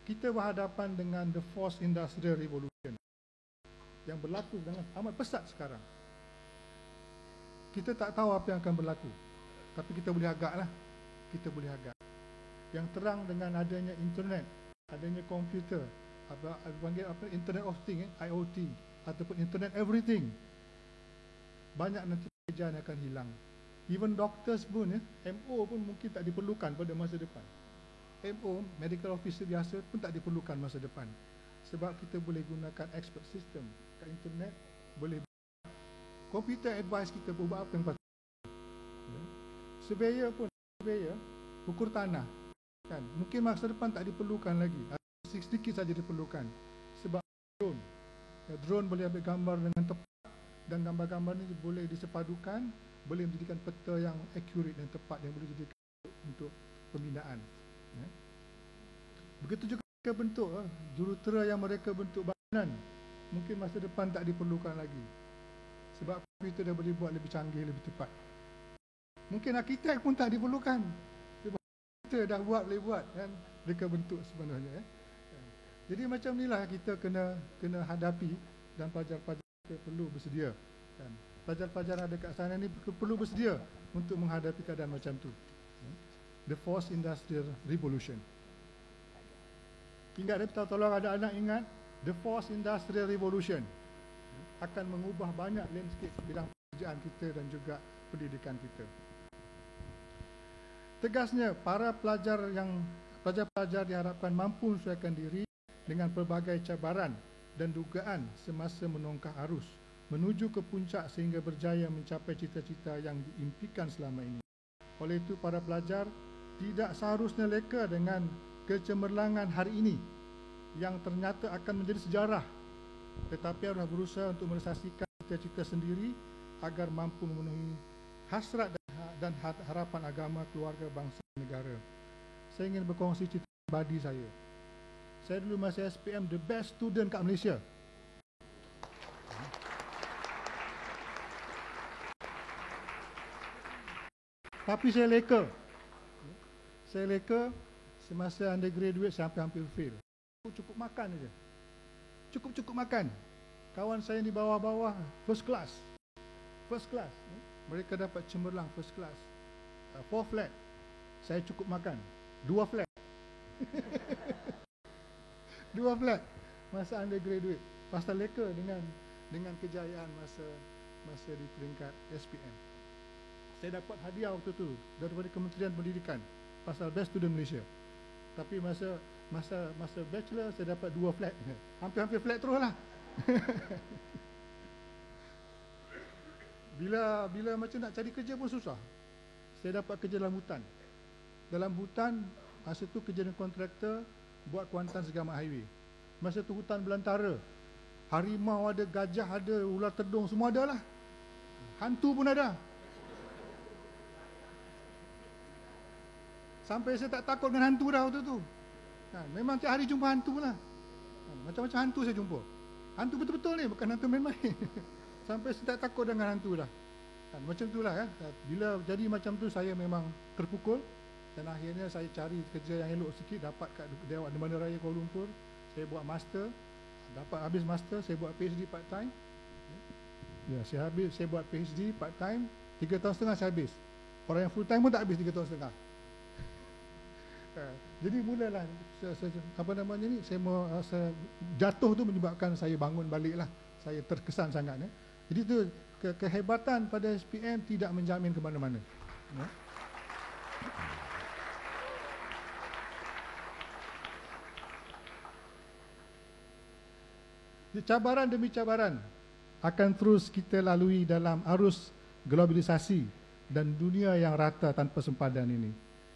Speaker 6: Kita berhadapan dengan the fourth industrial revolution yang berlaku dengan amat pesat sekarang. Kita tak tahu apa yang akan berlaku, tapi kita boleh agaklah. Kita boleh agak. Yang terang dengan adanya internet, adanya komputer, Internet of Things, IoT, ataupun Internet Everything, banyak nanti pekerjaan akan hilang. Even doctors pun, MO pun mungkin tak diperlukan pada masa depan. MO, medical officer biasa pun tak diperlukan masa depan. Sebab kita boleh gunakan expert system kat internet, boleh computer advice kita buat apa yang patut. Surveyor pun, ukur tanah, kan, mungkin masa depan tak diperlukan lagi, sedikit saja diperlukan. Sebab drone boleh ambil gambar dengan tepat, dan gambar-gambar ini boleh disepadukan, boleh menjadikan peta yang accurate dan tepat yang boleh dijadikan untuk pembinaan. Begitu juga mereka bentuk jurutera yang mereka bentuk bangunan, mungkin masa depan tak diperlukan lagi sebab komputer dah boleh buat lebih canggih, lebih tepat. Mungkin arkitek pun tak diperlukan sebab komputer dah boleh buat, kan, mereka bentuk sebenarnya. Jadi macam inilah kita kena hadapi, dan pelajar-pelajar kita perlu bersedia, kan. Pelajar-pelajar ada kat sana ni perlu bersedia untuk menghadapi keadaan macam tu. The fourth industrial revolution. Ingat, tolong ada anak ingat, the fourth industrial revolution akan mengubah banyak landscape bidang pekerjaan kita dan juga pendidikan kita. Tegasnya, para pelajar diharapkan mampu menyesuaikan diri dengan pelbagai cabaran dan dugaan semasa menongkah arus menuju ke puncak sehingga berjaya mencapai cita-cita yang diimpikan selama ini. Oleh itu, para pelajar tidak seharusnya leka dengan kecemerlangan hari ini yang ternyata akan menjadi sejarah, tetapi harus berusaha untuk merealisasikan cita-cita sendiri agar mampu memenuhi hasrat dan harapan agama, keluarga, bangsa dan negara. Saya ingin berkongsi cerita pribadi saya. Saya dulu masa SPM the best student kat Malaysia. Tapi saya leka. Semasa undergraduate saya hampir fail. Cukup makan saja. Cukup makan. Kawan saya di bawah-bawah first class. Mereka dapat cemerlang first class. 4 flat saya cukup makan. 2 flat. 2 flat masa undergraduate. Pasal leka dengan kejayaan masa di peringkat SPM. Saya dapat hadiah waktu tu daripada Kementerian Pendidikan pasal Best Student Malaysia. Tapi masa bachelor saya dapat 2 flat. Hampir-hampir flat terus lah. Bila macam nak cari kerja pun susah. Saya dapat kerja dalam hutan. Dalam hutan, masa tu kerja dengan kontraktor buat Kuantan Segamat Highway. Masa tu hutan belantara. Harimau ada, gajah ada, ular tedung semua ada lah. Hantu pun ada. Sampai saya tak takut dengan hantu dah waktu tu. Memang tiap hari jumpa hantu lah. Macam-macam hantu saya jumpa. Hantu betul-betul ni, bukan hantu main-main. Sampai saya tak takut dengan hantu dah. Macam tu lah. Bila jadi macam tu, saya memang terpukul. Dan akhirnya saya cari kerja yang elok sikit. Dapat kat Dewan Bandar Raya Kuala Lumpur. Saya buat master. Dapat habis master, saya buat PhD part time. Ya, saya buat PhD part time. 3 tahun setengah saya habis. Orang yang full time pun tak habis 3 tahun setengah. Jadi mulalah saya jatuh tu menyebabkan saya bangun balik lah. Saya terkesan sangat. Jadi tu kehebatan pada SPM tidak menjamin ke mana-mana. Cabaran demi cabaran akan terus kita lalui dalam arus globalisasi dan dunia yang rata tanpa sempadan ini.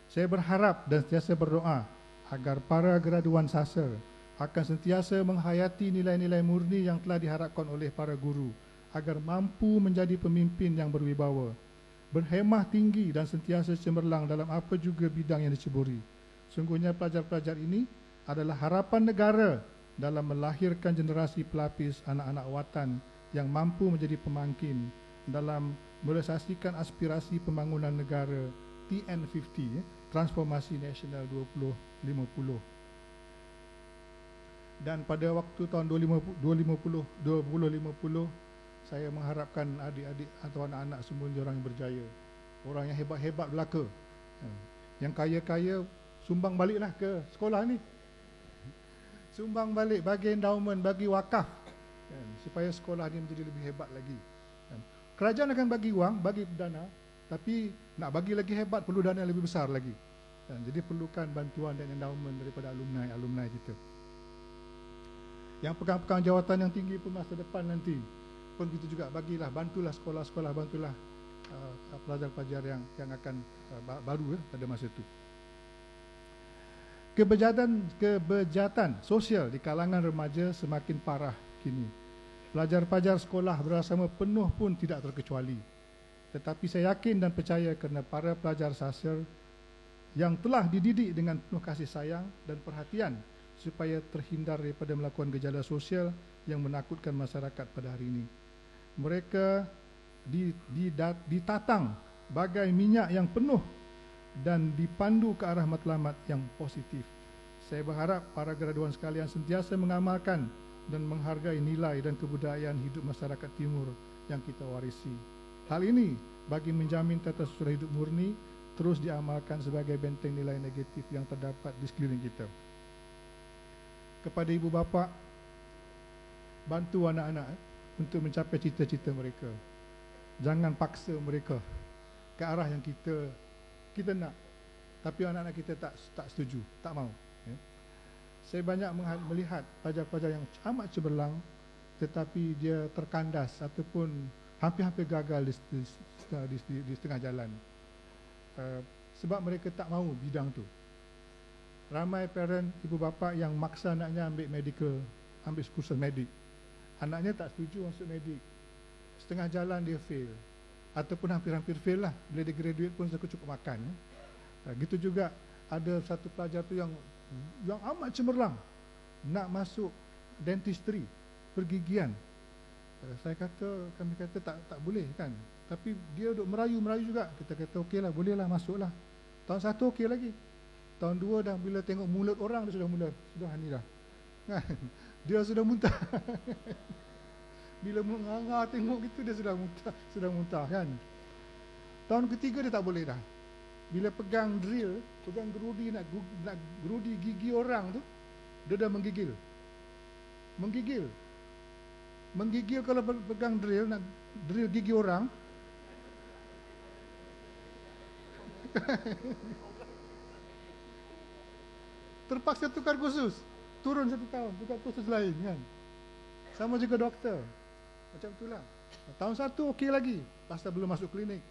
Speaker 6: Saya berharap dan sentiasa berdoa agar para graduan sasar akan sentiasa menghayati nilai-nilai murni yang telah diharapkan oleh para guru agar mampu menjadi pemimpin yang berwibawa, berhemah tinggi dan sentiasa cemerlang dalam apa juga bidang yang diceburi. Sungguhnya pelajar-pelajar ini adalah harapan negara dalam melahirkan generasi pelapis anak-anak watan yang mampu menjadi pemangkin dalam merealisasikan aspirasi pembangunan negara TN50, Transformasi Nasional 2050. Dan pada waktu tahun 2050, saya mengharapkan adik-adik atau anak-anak semua orang yang berjaya, orang yang hebat-hebat belaka, yang kaya-kaya sumbang baliklah ke sekolah ni, sumbang balik, bagi endowment, bagi wakaf, supaya sekolah ni menjadi lebih hebat lagi. Kerajaan akan bagi wang, bagi dana, tapi nak bagi lagi hebat perlu dana yang lebih besar lagi. Jadi perlukan bantuan dan endowment daripada alumni kita. Yang pegang-pegang jawatan yang tinggi pun masa depan nanti pun kita juga bagilah, bantulah sekolah-sekolah, bantulah pelajar-pelajar yang akan baru pada masa itu. Kebejatan sosial di kalangan remaja semakin parah kini. Pelajar-pelajar sekolah berasrama penuh pun tidak terkecuali. Tetapi saya yakin dan percaya kerana para pelajar sasar yang telah dididik dengan penuh kasih sayang dan perhatian supaya terhindar daripada melakukan gejala sosial yang menakutkan masyarakat pada hari ini. Mereka ditatang bagai minyak yang penuh dan dipandu ke arah matlamat yang positif. Saya berharap para graduan sekalian sentiasa mengamalkan dan menghargai nilai dan kebudayaan hidup masyarakat timur yang kita warisi. Hal ini bagi menjamin tata susulan hidup murni terus diamalkan sebagai benteng nilai negatif yang terdapat di sekeliling kita. Kepada ibu bapa, bantu anak-anak untuk mencapai cita-cita mereka. Jangan paksa mereka ke arah yang kita nak, tapi anak-anak kita tak setuju, tak mau. Saya banyak melihat pelajar-pelajar yang amat cemerlang tetapi dia terkandas ataupun hampir-hampir gagal di setengah jalan. Sebab mereka tak mahu bidang tu. Ramai parent, ibu bapa yang maksa anaknya ambil kursus medik. Anaknya tak setuju masuk medik. Setengah jalan dia fail. Ataupun hampir-hampir fail lah. Bila dia graduate pun cukup makan. Gitu juga ada satu pelajar tu yang amat cemerlang nak masuk dentistry, pergigian. Kami kata tak boleh kan. Tapi dia duk merayu juga. Kita kata okeylah, bolehlah, masuklah. Tahun 1 okey lagi. Tahun 2 dah bila tengok mulut orang dia sudah ni dah. Dia sudah muntah. Bila menganga tengok gitu dia sudah muntah kan. Tahun ketiga dia tak boleh dah. bila pegang drill, pegang gerudi nak gerudi gigi orang tu, dia dah menggigil. Menggigil kalau pegang drill, nak drill gigi orang. Terpaksa tukar kursus, turun 1 tahun, tukar kursus lain kan. Sama juga doktor, macam itulah. Tahun 1 okey lagi, pasal belum masuk klinik.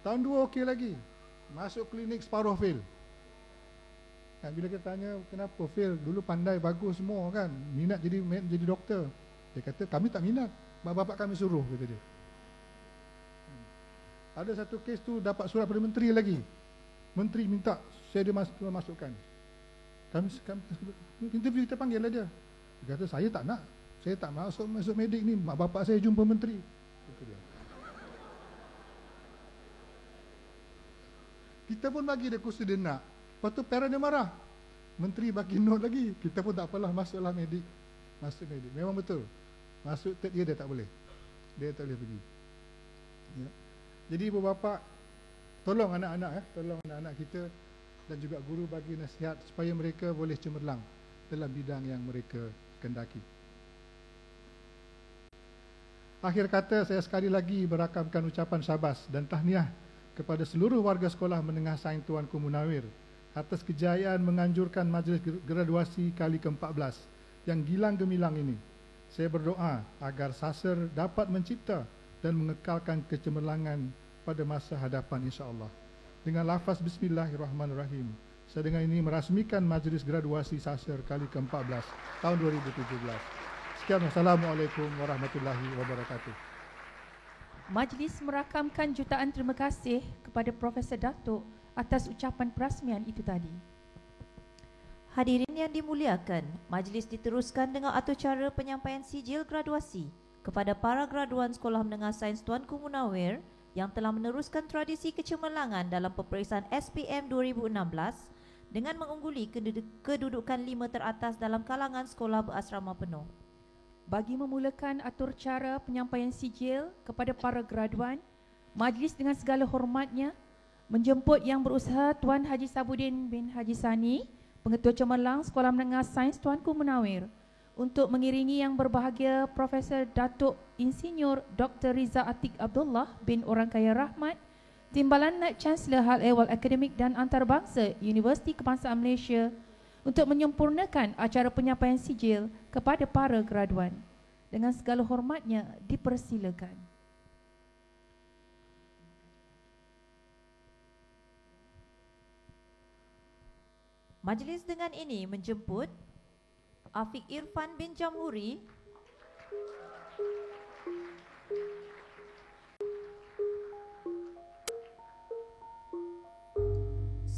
Speaker 6: Tahun 2 okey lagi, masuk klinik separuh fail. Kan, bila kita tanya kenapa fail, dulu pandai bagus semua kan, minat jadi doktor. Dia kata kami tak minat, bapak kami suruh, kata dia. Ada satu kes tu dapat surat daripada menteri lagi. Menteri minta saya dimasukkan. Kami interview, kita panggil lah dia. Dia kata saya tak nak, saya tak masuk medik ni, mak bapak saya jumpa menteri. Kata dia. Kita pun bagi dia kursus dia nak. Lepas tu parent dia marah. Menteri bagi note lagi. Kita pun tak apalah, masuklah medik. Masuk medik. Memang betul. Masuk third year dia tak boleh. Dia tak boleh pergi. Ya. Jadi ibu bapa, tolong anak-anak tolong anak-anak kita dan juga guru bagi nasihat supaya mereka boleh cemerlang dalam bidang yang mereka kendaki. Akhir kata, saya sekali lagi berakamkan ucapan syabas dan tahniah kepada seluruh warga sekolah menengah sains Tuanku Munawir atas kejayaan menganjurkan majlis graduasi kali ke-14 yang gilang gemilang ini. Saya berdoa agar SASER dapat mencipta dan mengekalkan kecemerlangan pada masa hadapan, insya-Allah. Dengan lafaz Bismillahirrahmanirrahim, saya dengan ini merasmikan majlis graduasi SASER kali ke-14 tahun 2017. Sekian, wassalamualaikum warahmatullahi wabarakatuh.
Speaker 2: Majlis merakamkan jutaan terima kasih kepada Profesor Datuk atas ucapan perasmian itu tadi.
Speaker 1: Hadirin yang dimuliakan, majlis diteruskan dengan atur cara penyampaian sijil graduasi kepada para graduan Sekolah Menengah Sains Tuanku Munawir yang telah meneruskan tradisi kecemerlangan dalam peperiksaan SPM 2016 dengan mengungguli kedudukan 5 teratas dalam kalangan sekolah berasrama penuh.
Speaker 2: Bagi memulakan atur cara penyampaian sijil kepada para graduan, majlis dengan segala hormatnya menjemput Yang Berusaha Tuan Haji Sabudin bin Haji Sani, Pengetua Cemerlang Sekolah Menengah Sains Tuanku Munawir, untuk mengiringi Yang Berbahagia Profesor Datuk Insinyur Dr. Riza Atik Abdullah bin Orang Kaya Rahmat, Timbalan Naib Chancellor Hal Ehwal Akademik dan Antarabangsa Universiti Kebangsaan Malaysia, untuk menyempurnakan acara penyampaian sijil kepada para graduan. Dengan segala hormatnya, dipersilakan.
Speaker 1: Majlis dengan ini menjemput Afiq Irfan bin Jamhuri,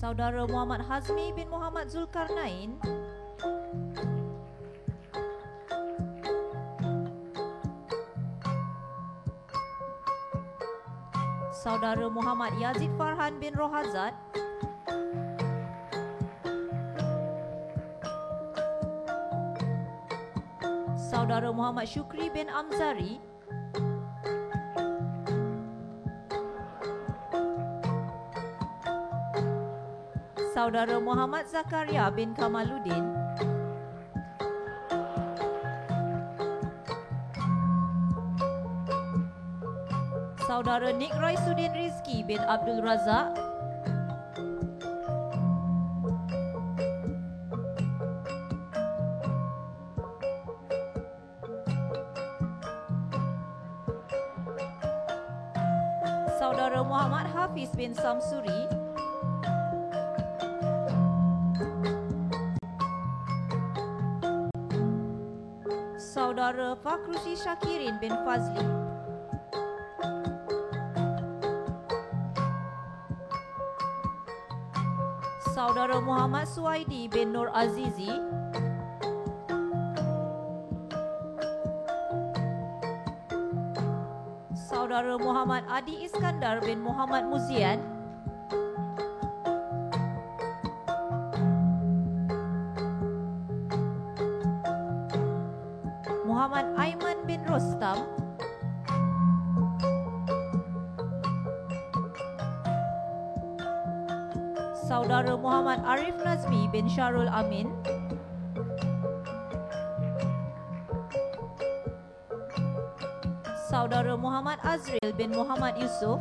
Speaker 1: Saudara Muhammad Hazmi bin Muhammad Zulkarnain, Saudara Muhammad Yazid Farhan bin Rohazad, Saudara Muhammad Syukri bin Amzari, Saudara Muhammad Zakaria bin Kamaluddin, Saudara Nik Raisuddin Rizki bin Abdul Razak, Saudara Muhammad Hafiz bin Samsuri, Saudara Fakrusi Syakirin bin Fazli, Saudara Muhammad Suwaidi bin Nur Azizi, Saudara Muhammad Adi Iskandar bin Muhammad Muzian, Muhammad Aiman bin Rostam, Saudara Muhammad Arif Nazmi bin Syarul Amin, Saudara Muhammad Azril bin Muhammad Yusof,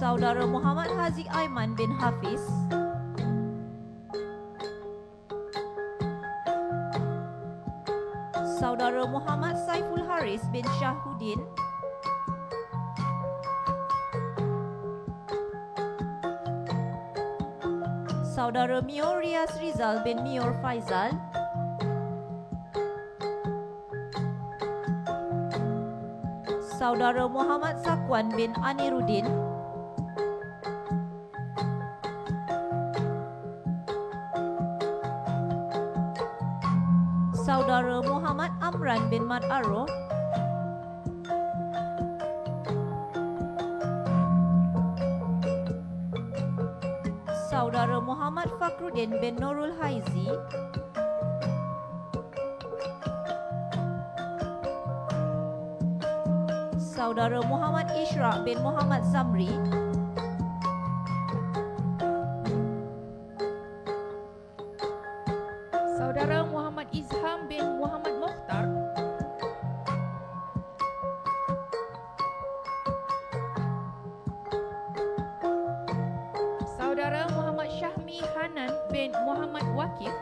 Speaker 1: Saudara Muhammad Haziq Aiman bin Hafiz, Saudara Muhammad Saiful Haris bin Syahuddin, Saudara Mior Rias Rizal bin Mior Faizal, Saudara Muhammad Zakwan bin Aniruddin, Saudara Muhammad Amran bin Mat Arroh, Saudara Muhammad Fakruddin bin Nurul Haizi, Saudara Muhammad Ishraq bin Muhammad Zamri,
Speaker 2: Saudara Muhammad Izham bin Muhammad Mokhtar, Saudara Muhammad Syahmi Hanan bin Muhammad Wakif,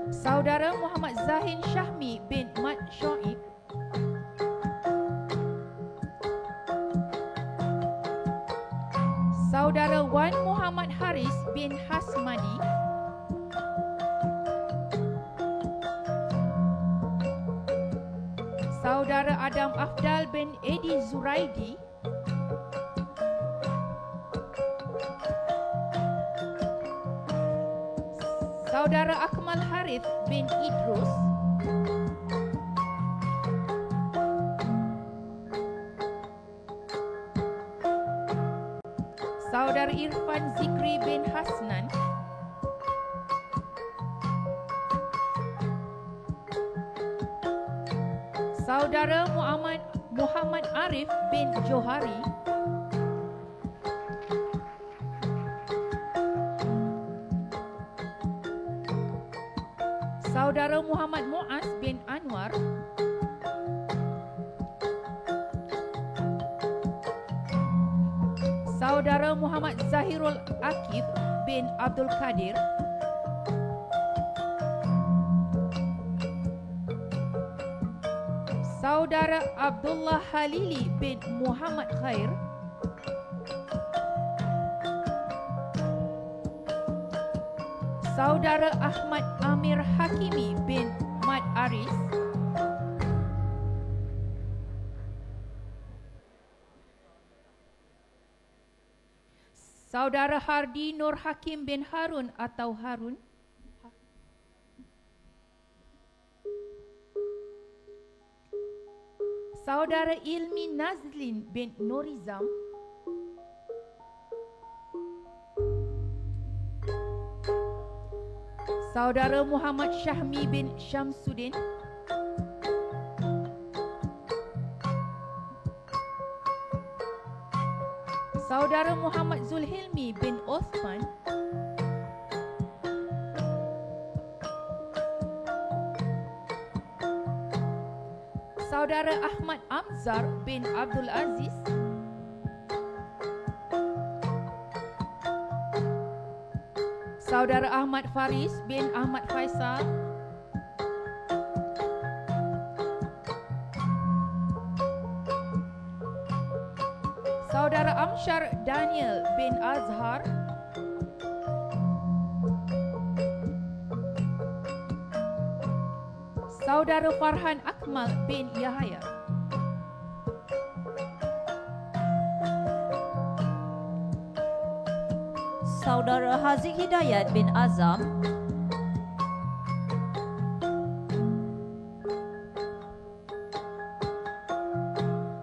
Speaker 2: Saudara Muhammad Zahin Syahmi bin Mat Shoaib, Saudara Wan Muhammad Haris bin Hasmadi, Saudara Adam Afdal bin Edi Zuraidi, Saudara Akmal Harith bin Idrus, Saudara Irfan Zikri bin Hasnan, Saudara Muhammad Arif bin Johari, Saudara Muhammad Muaz bin Anwar, Saudara Muhammad Zahirul Akif bin Abdul Qadir, Saudara Abdullah Halili bin Muhammad Khair, Saudara Ahmad Amir Hakimi bin Mat Aris, Saudara Hardi Nur Hakim bin Harun atau Harun, Saudara Ilmi Nazlin bin Nurizam, Saudara Muhammad Syahmi bin Syamsuddin, Saudara Muhammad Zulhilmi bin Osman, Saudara Ahmad Amzar bin Abdul Aziz, Saudara Ahmad Faris bin Ahmad Faisal, Saudara Amsyar Daniel bin Azhar, Saudara Farhan Akmal bin Yahya,
Speaker 1: Saudara Haziq Hidayat bin Azam,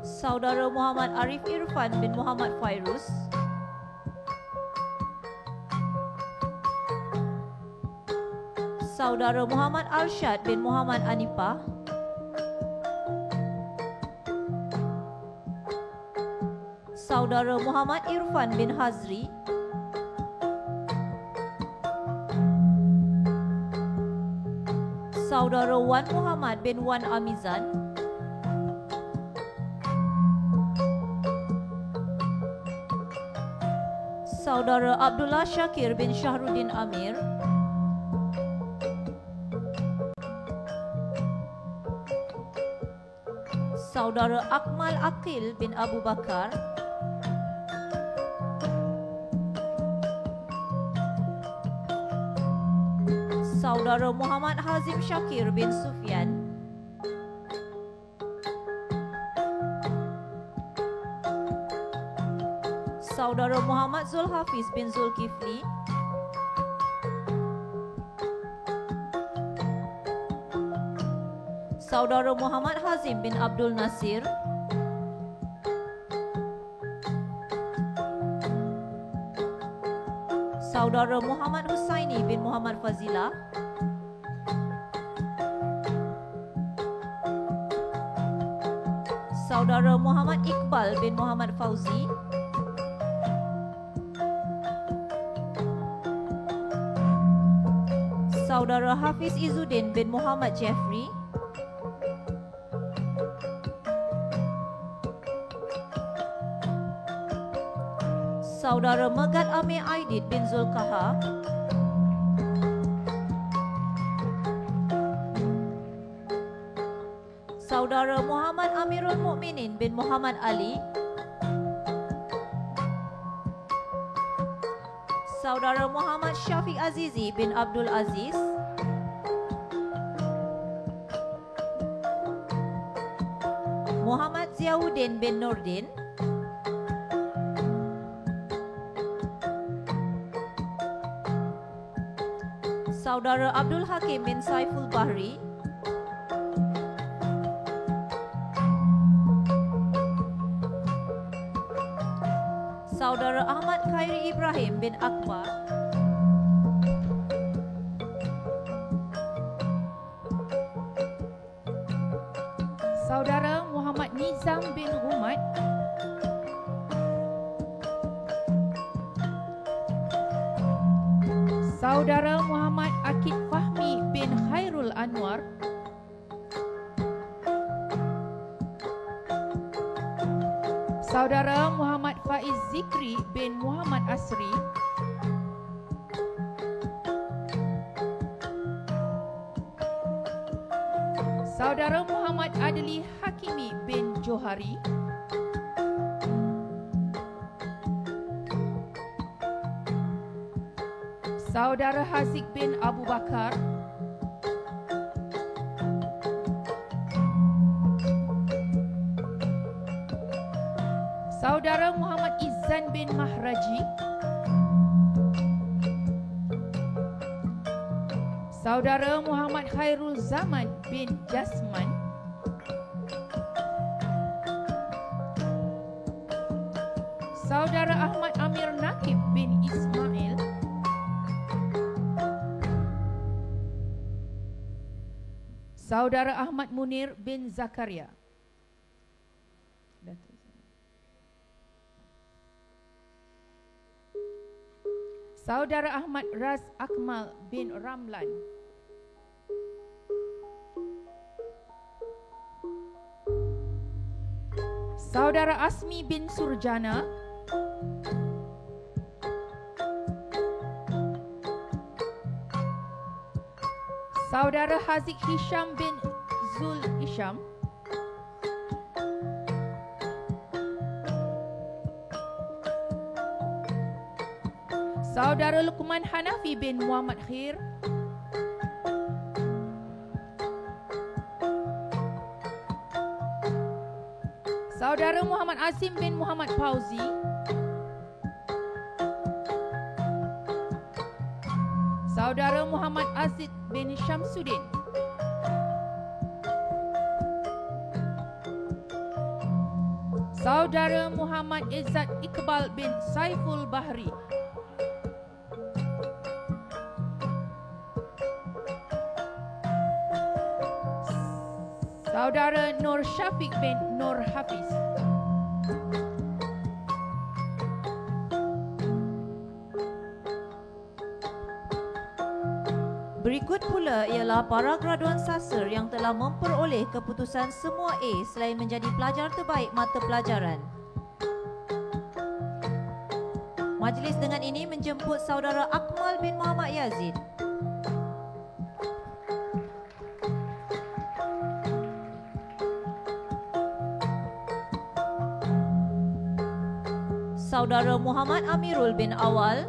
Speaker 1: Saudara Muhammad Arif Irfan bin Muhammad Fairuz, Saudara Muhammad Arsyad bin Muhammad Anipah, Saudara Muhammad Irfan bin Hazri, Saudara Wan Muhammad bin Wan Amizan, Saudara Abdullah Syakir bin Syahruddin Amir, Saudara Akmal Akil bin Abu Bakar, Saudara Muhammad Hazim Syakir bin Sufyan, Saudara Muhammad Zulhafiz bin Zulkifli, Saudara Muhammad Hazim bin Abdul Nasir, Saudara Muhammad Husaini bin Muhammad Fazilah, Saudara Muhammad Iqbal bin Muhammad Fauzi, Saudara Hafiz Izzuddin bin Muhammad Jeffrey, Saudara Megat Amir Aidit bin Zulkaha, Saudara Muhammad Amirul Mukminin bin Muhammad Ali, Saudara Muhammad Syafiq Azizi bin Abdul Aziz, Muhammad Ziauddin bin Nurdin, Saudara Abdul Hakim bin Saiful Bahri, Saudara Ahmad Khairi Ibrahim bin Akbar,
Speaker 2: Saudara Muhammad Nizam bin Rumad, Saudara Muhammad Akid Fahmi bin Khairul Anwar, Saudara Muhammad Faiz Zikri bin Muhammad Asri, Saudara Muhammad Adli Hakimi bin Johari, Saudara Haziq bin Abu Bakar, Saudara Muhammad Izzan bin Mahraji, Saudara Muhammad Khairul Zaman bin Jasman, Saudara Ahmad Amir Nakib bin Ismail, Saudara Ahmad Munir bin Zakaria, Saudara Ahmad Raz Akmal bin Ramlan, Saudara Asmi bin Surjana, Saudara Haziq Hisham bin Zul Hisham, Saudara Luqman Hanafi bin Muhammad Khir, Saudara Muhammad Azim bin Muhammad Fauzi, Saudara Muhammad Azid bin Syamsuddin, Saudara Muhammad Izzat Iqbal bin Saiful Bahri, Saudara Nur Syafiq bin Nur Hafiz.
Speaker 1: Berikut pula ialah para graduan sastra yang telah memperoleh keputusan semua A selain menjadi pelajar terbaik mata pelajaran. Majlis dengan ini menjemput saudara Akmal bin Muhammad Yazid. Saudara Muhammad Amirul bin Awal.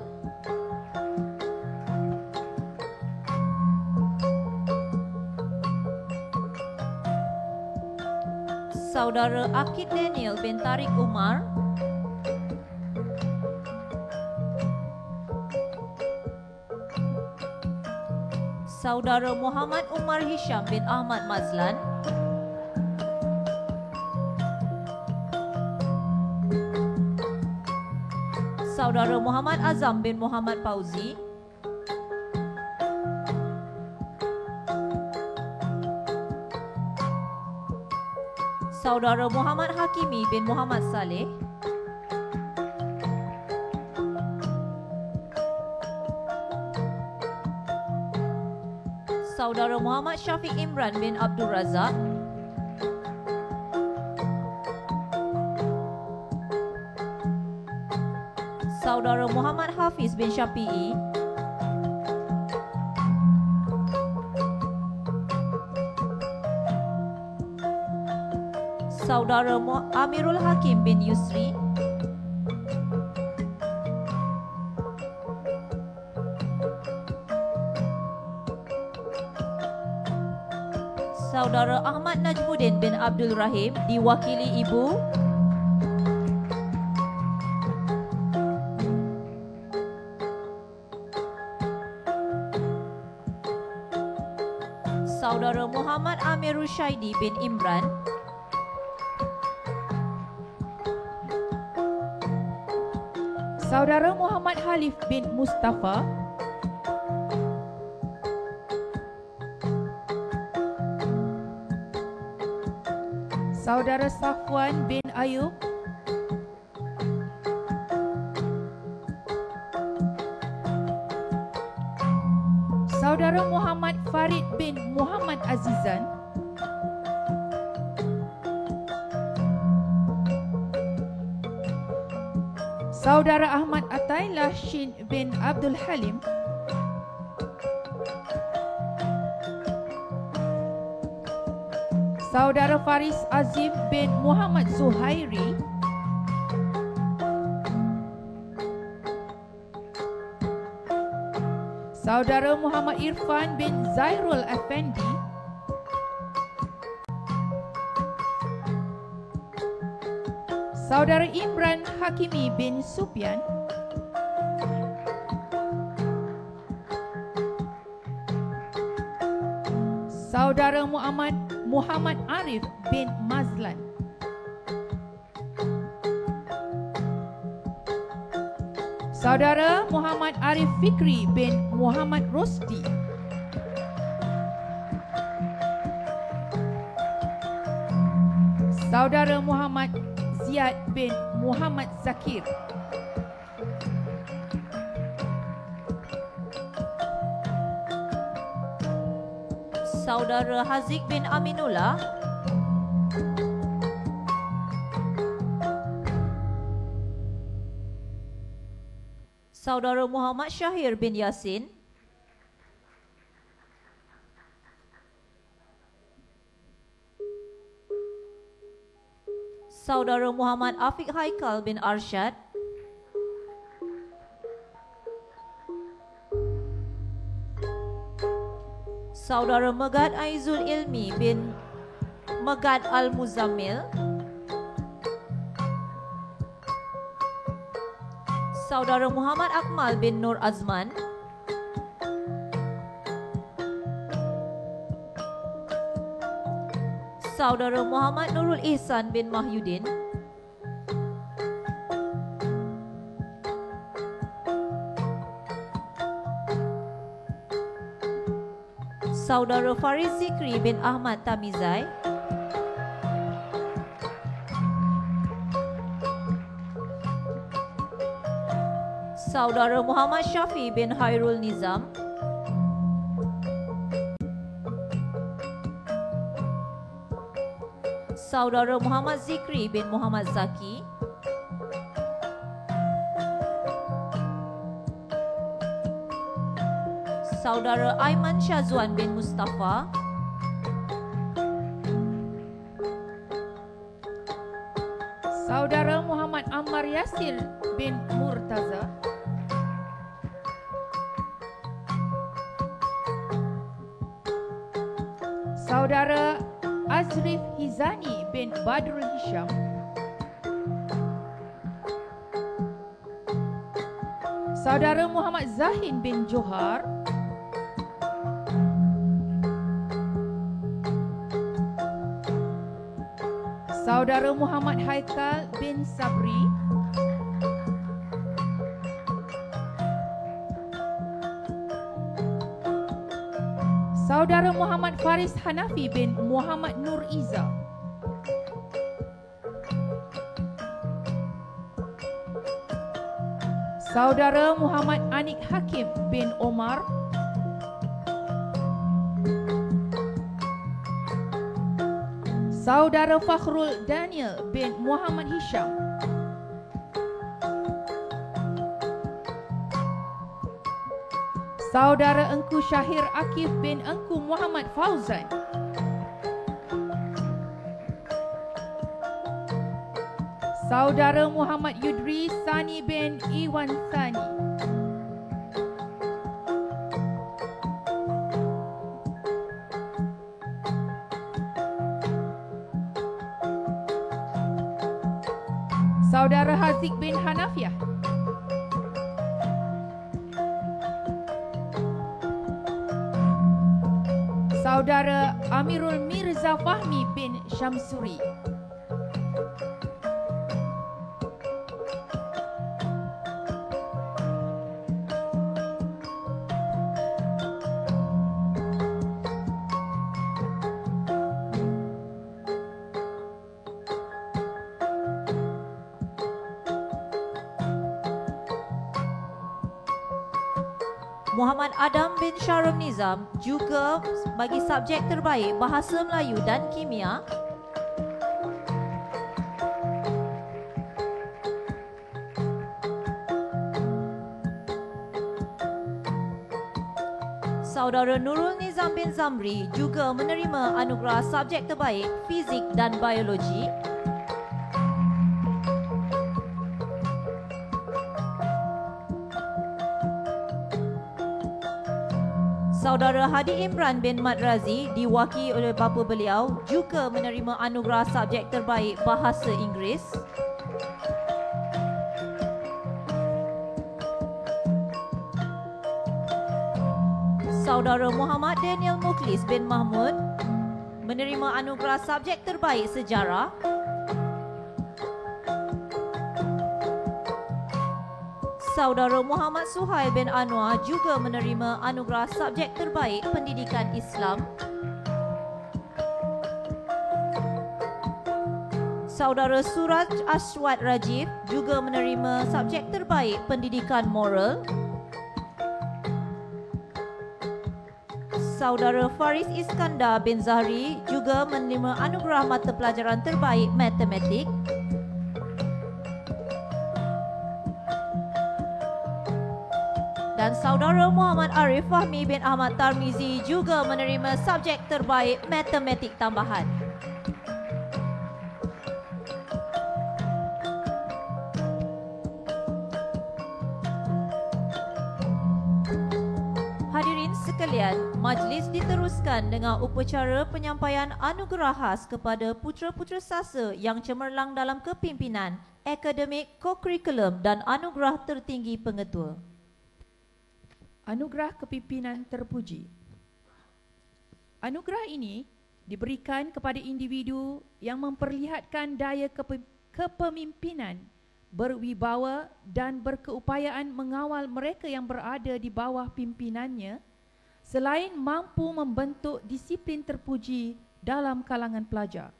Speaker 1: Saudara Akid Daniel bin Tariq Umar. Saudara Muhammad Umar Hisham bin Ahmad Mazlan. Saudara Muhammad Azam bin Muhammad Fauzi. Saudara Muhammad Hakimi bin Muhammad Saleh. Saudara Muhammad Syafiq Imran bin Abdul Razak. Saudara Muhammad Hafiz bin Syafi'i. Saudara Amirul Hakim bin Yusri. Saudara Ahmad Najmuddin bin Abdul Rahim diwakili Ibu. Saudara Muhammad Amir Rushaidi bin Imran.
Speaker 2: Saudara Muhammad Halif bin Mustafa. Saudara Safwan bin Ayub. Saudara Muhammad Farid bin Muhammad Azizan. Saudara Ahmad Atailah Shin bin Abdul Halim. Saudara Faris Azim bin Muhammad Zuhairi. Saudara Muhammad Irfan bin Zairul Effendi. Saudara Imran Hakimi bin Sufyan. Saudara Muhammad Arif bin Mazlan. Saudara Muhammad Arif Fikri bin Muhammad Rosdi. Saudara Muhammad Ziyad bin Muhammad Zakir.
Speaker 1: Saudara Haziq bin Aminullah. Saudara Muhammad Syahir bin Yasin. Saudara Muhammad Afiq Haikal bin Arsyad. Saudara Megad Aizul Ilmi bin Megad Al-Muzammil. Saudara Muhammad Akmal bin Nur Azman. Saudara Muhammad Nurul Ihsan bin Mahyudin. Saudara Faris Zikri bin Ahmad Tamizai. Saudara Muhammad Syafi bin Hairul Nizam, Saudara Muhammad Zikri bin Muhammad Zaki, Saudara Aiman Syazwan bin Mustafa,
Speaker 2: Saudara Muhammad Ammar Yasir bin Murtaza, Saudara Azrif Hizani bin Badrul Hisham, Saudara Muhammad Zahin bin Johar, Saudara Muhammad Haikal bin Sabri, Saudara Muhammad Faris Hanafi bin Muhammad Nur Iza, Saudara Muhammad Anik Hakim bin Omar, Saudara Fakhrul Daniel bin Muhammad Hisham, Saudara Engku Syahir Akif bin Engku Muhammad Fauzan, Saudara Muhammad Yudri Sani bin Iwan Sani, Saudara Haziq bin Hanafiah, Saudara Amirul Mirza Fahmi bin Syamsuri,
Speaker 1: Muhammad Adam bin Sharum Nizam juga bagi subjek terbaik Bahasa Melayu dan Kimia, Saudara Nurul Nizam bin Zamri juga menerima anugerah subjek terbaik Fizik dan Biologi. Saudara Hadi Imran bin Madrazi diwakili oleh bapa beliau juga menerima anugerah subjek terbaik Bahasa Inggeris. Saudara Muhammad Daniel Mukhlis bin Mahmud menerima anugerah subjek terbaik Sejarah. Saudara Muhammad Suhail bin Anwar juga menerima anugerah subjek terbaik Pendidikan Islam. Saudara Suraj Ashwat Rajib juga menerima subjek terbaik Pendidikan Moral. Saudara Faris Iskandar bin Zahri juga menerima anugerah mata pelajaran terbaik Matematik. Dan Saudara Muhammad Arif Fahmi bin Ahmad Tarmizi juga menerima subjek terbaik Matematik Tambahan. Hadirin sekalian, majlis diteruskan dengan upacara penyampaian anugerah khas kepada putera-putera sasa yang cemerlang dalam kepimpinan, akademik, kokurikulum dan anugerah tertinggi pengetua.
Speaker 2: Anugerah Kepimpinan Terpuji. Anugerah ini diberikan kepada individu yang memperlihatkan daya kepemimpinan, berwibawa dan berkeupayaan mengawal mereka yang berada di bawah pimpinannya, selain mampu membentuk disiplin terpuji dalam kalangan pelajar.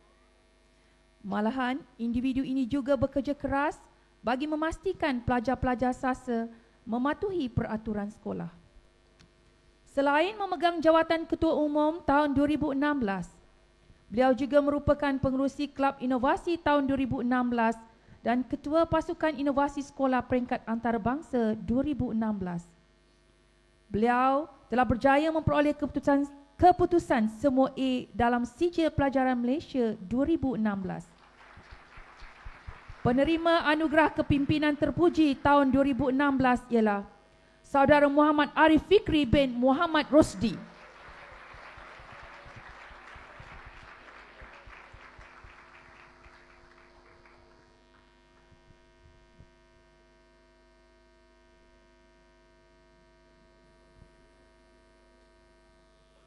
Speaker 2: Malahan, individu ini juga bekerja keras bagi memastikan pelajar-pelajar sasa mematuhi peraturan sekolah. Selain memegang jawatan Ketua Umum tahun 2016, beliau juga merupakan pengerusi Kelab Inovasi tahun 2016 dan Ketua Pasukan Inovasi Sekolah Peringkat Antarabangsa 2016. Beliau telah berjaya memperoleh keputusan semua A dalam Sijil Pelajaran Malaysia 2016. Penerima anugerah kepimpinan terpuji tahun 2016 ialah Saudara Muhammad Arif Fikri bin Muhammad Rosdi.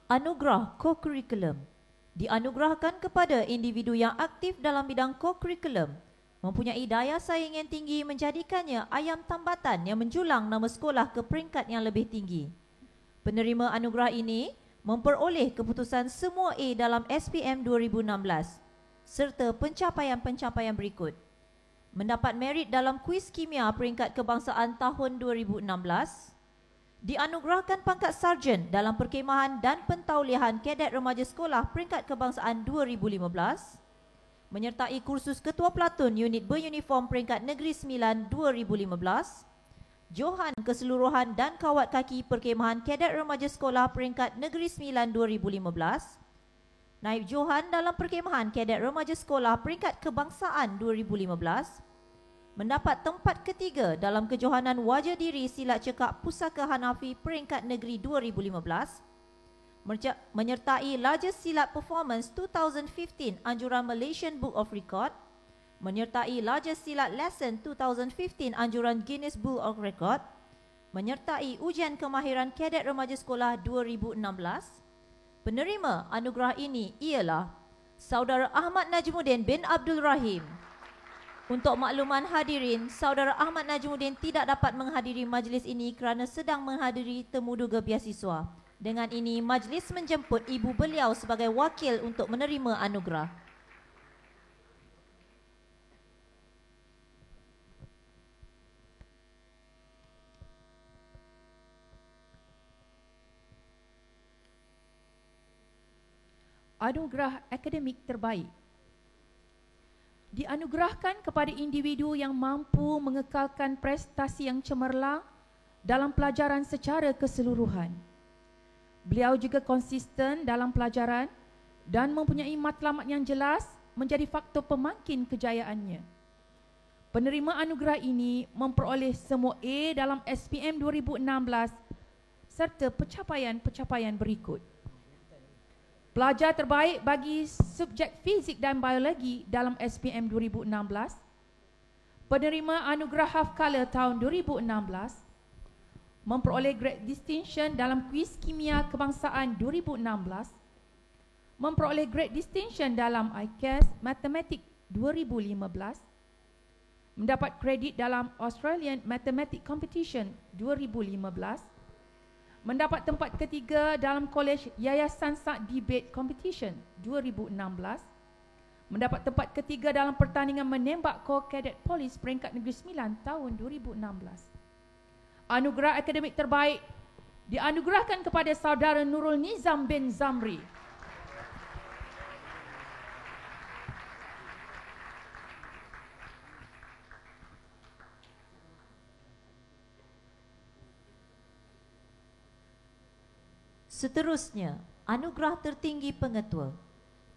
Speaker 1: Anugerah Co-Curriculum dianugerahkan kepada individu yang aktif dalam bidang co-curriculum, mempunyai daya saing yang tinggi menjadikannya ayam tambatan yang menjulang nama sekolah ke peringkat yang lebih tinggi. Penerima anugerah ini memperoleh keputusan semua A dalam SPM 2016 serta pencapaian-pencapaian berikut. Mendapat merit dalam kuis kimia peringkat kebangsaan tahun 2016, dianugerahkan pangkat sarjan dalam perkhemahan dan pentauliahan kadet remaja sekolah peringkat kebangsaan 2015, menyertai kursus Ketua Pelatun Unit Beruniform peringkat Negeri Sembilan 2015, Johan Keseluruhan dan Kawat Kaki Perkhemahan Kadet Remaja Sekolah peringkat Negeri Sembilan 2015, Naib Johan dalam Perkhemahan Kadet Remaja Sekolah peringkat kebangsaan 2015, mendapat tempat ketiga dalam kejohanan wajah diri silat cekak Pusaka Hanafi peringkat negeri 2015, menyertai Largest Silat Performance 2015 anjuran Malaysian Book of Record, menyertai Largest Silat Lesson 2015 anjuran Guinness Book of Record, menyertai Ujian Kemahiran Kadet Remaja Sekolah 2016. Penerima anugerah ini ialah Saudara Ahmad Najmuddin bin Abdul Rahim. Untuk makluman hadirin, Saudara Ahmad Najmuddin tidak dapat menghadiri majlis ini kerana sedang menghadiri temuduga biasiswa. Dengan ini, majlis menjemput ibu beliau sebagai wakil untuk menerima anugerah.
Speaker 2: Anugerah Akademik Terbaik dianugerahkan kepada individu yang mampu mengekalkan prestasi yang cemerlang dalam pelajaran secara keseluruhan. Beliau juga konsisten dalam pelajaran dan mempunyai matlamat yang jelas menjadi faktor pemangkin kejayaannya. Penerima anugerah ini memperoleh semua A dalam SPM 2016 serta pencapaian-pencapaian berikut. Pelajar terbaik bagi subjek fizik dan biologi dalam SPM 2016, penerima anugerah Half Colour tahun 2016, memperoleh grade distinction dalam kuis kimia kebangsaan 2016, memperoleh grade distinction dalam ICAS Matematik 2015, mendapat kredit dalam Australian Mathematics Competition 2015, mendapat tempat ketiga dalam Kolej Yayasan Sak Debate Competition 2016, mendapat tempat ketiga dalam pertandingan menembak Korps Kadet Polis peringkat Negeri Sembilan tahun 2016. Anugerah akademik terbaik dianugerahkan kepada Saudara Nurul Nizam bin Zamri.
Speaker 1: Seterusnya, anugerah tertinggi pengetua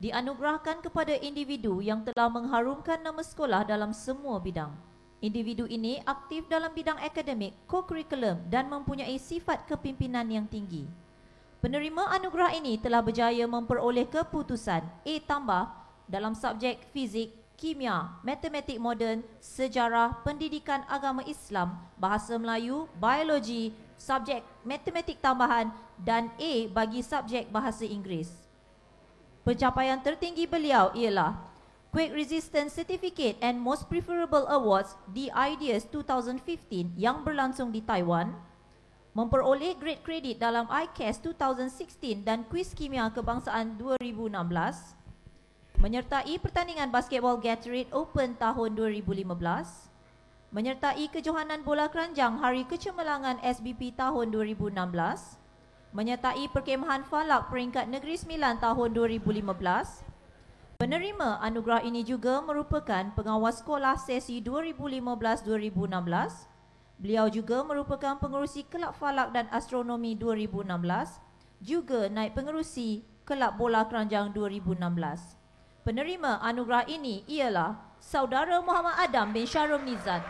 Speaker 1: dianugerahkan kepada individu yang telah mengharumkan nama sekolah dalam semua bidang. Individu ini aktif dalam bidang akademik, co-curriculum dan mempunyai sifat kepimpinan yang tinggi. Penerima anugerah ini telah berjaya memperoleh keputusan A+ dalam subjek fizik, kimia, matematik moden, sejarah, pendidikan agama Islam, bahasa Melayu, biologi, subjek matematik tambahan dan A bagi subjek bahasa Inggeris. Pencapaian tertinggi beliau ialah Quick Resistance Certificate and Most Preferable Awards di IDEAS 2015 yang berlangsung di Taiwan, memperoleh grade kredit dalam ICAS 2016 dan kuis kimia kebangsaan 2016, menyertai pertandingan basketball Gatorade Open tahun 2015, menyertai kejohanan bola keranjang Hari Kecemerlangan SBP tahun 2016, menyertai perkemahan falak peringkat Negeri Sembilan tahun 2015. Penerima anugerah ini juga merupakan pengawas sekolah sesi 2015-2016. Beliau juga merupakan pengerusi Kelab Falak dan Astronomi 2016, juga naib pengerusi Kelab Bola Keranjang 2016. Penerima anugerah ini ialah Saudara Muhammad Adam bin Syarum Nizad.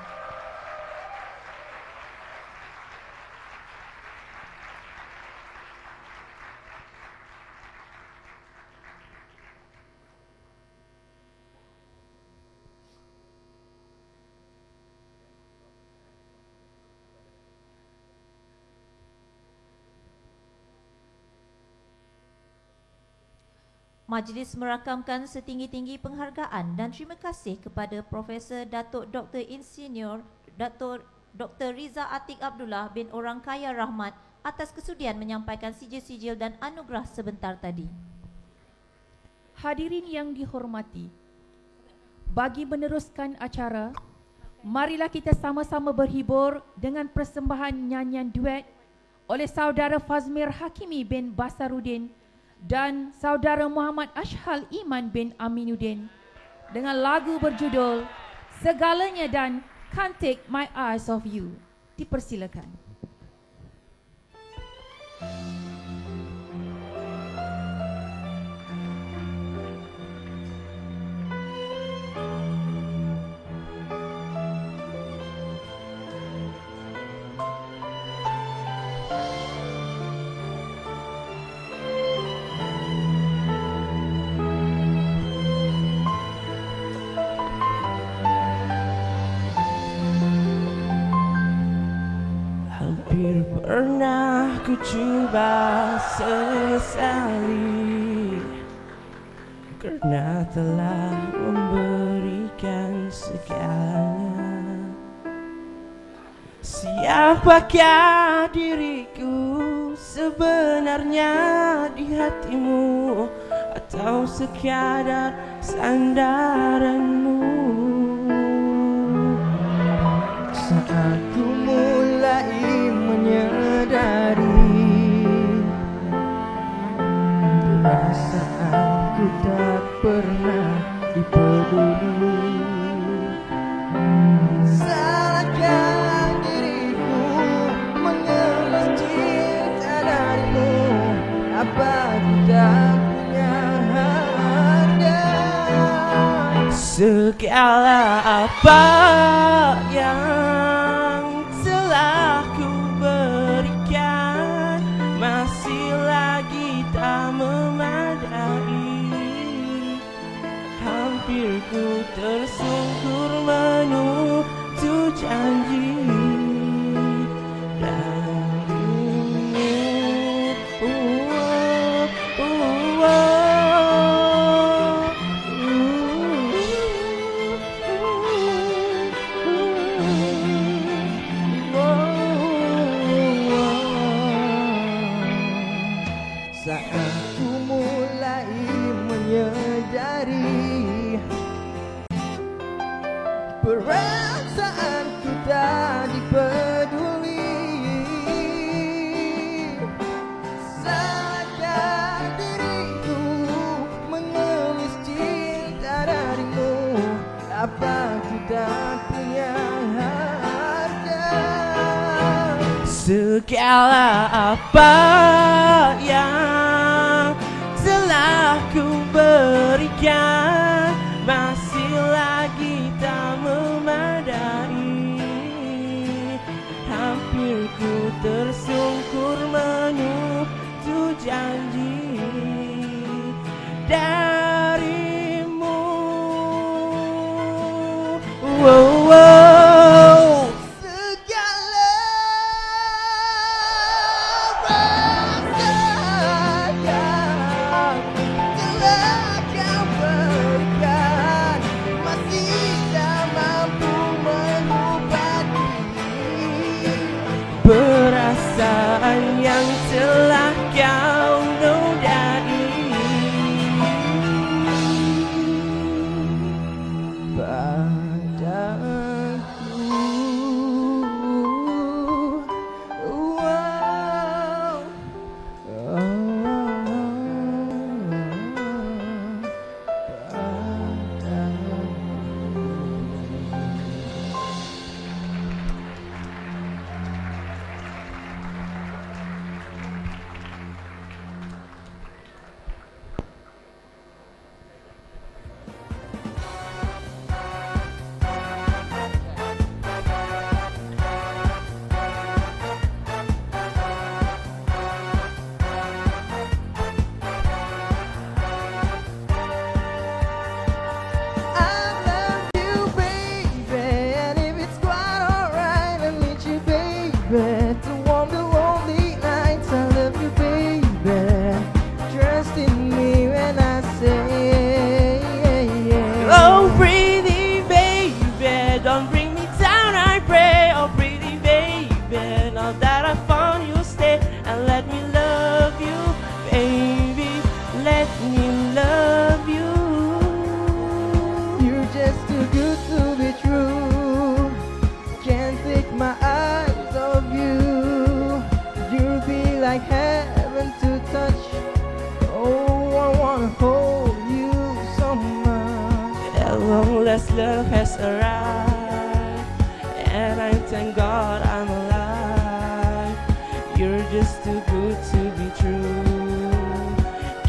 Speaker 1: Majlis merakamkan setinggi-tinggi penghargaan dan terima kasih kepada Profesor Datuk Dr. Insinyur Dr. Riza Atik Abdullah bin Orang Kaya Rahmat atas kesudian menyampaikan sijil-sijil dan anugerah sebentar tadi.
Speaker 2: Hadirin yang dihormati, bagi meneruskan acara, marilah kita sama-sama berhibur dengan persembahan nyanyian duet oleh Saudara Fazmir Hakimi bin Basaruddin dan Saudara Muhammad Ashhal Iman bin Aminuddin dengan lagu berjudul Segalanya dan Can't Take My Eyes Off You. Dipersilakan.
Speaker 7: Pernah ku cuba sesali karena telah memberikan segala. Siapakah diriku sebenarnya di hatimu, atau sekadar sandaranmu?
Speaker 8: Saat ku mulai menyadari perasaanku tak pernah dipeduli, salahkah diriku mengemas cinta darimu? Apa tidak punya harga?
Speaker 7: Segala apa yang telah ku berikan masih lagi tak memadai. Hampir ku tersungkur menuju janji
Speaker 8: Saat ku mulai menyadari perasaanku tak dipeduli, sadar diriku mengemis cinta darimu. Apa ku tak punya harga?
Speaker 7: Segala apa yang telah ku berikan masih lagi tak memadai. Hampir ku tersungkur menuju janji darimu. Wow, wow. Perasaan yang telah kau nodai padaku.
Speaker 8: like heaven to touch. Oh, I wanna hold you so much.
Speaker 7: At long last love has arrived, and I thank God I'm alive. You're just too good to be true.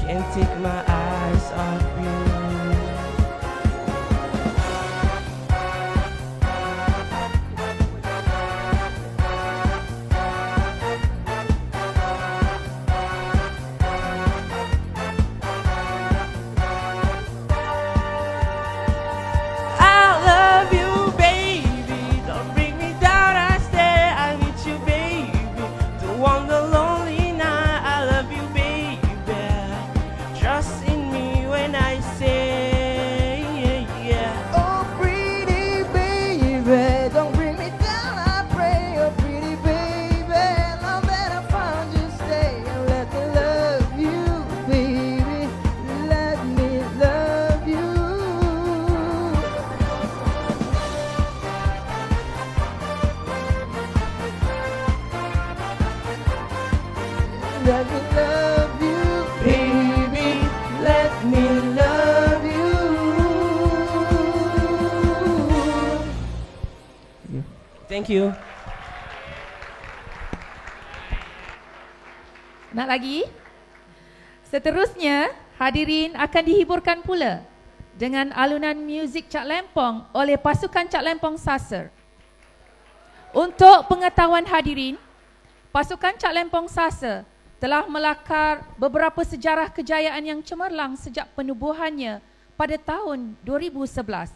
Speaker 7: Can't take my eyes off you.
Speaker 8: Let me love you, baby. Let me love you.
Speaker 7: Thank you.
Speaker 2: Nak lagi? Seterusnya, hadirin akan dihiburkan pula dengan alunan muzik Cak Lempong oleh pasukan Cak Lempong Saser. Untuk pengetahuan hadirin, pasukan Cak Lempong Saser telah melakar beberapa sejarah kejayaan yang cemerlang sejak penubuhannya pada tahun 2011.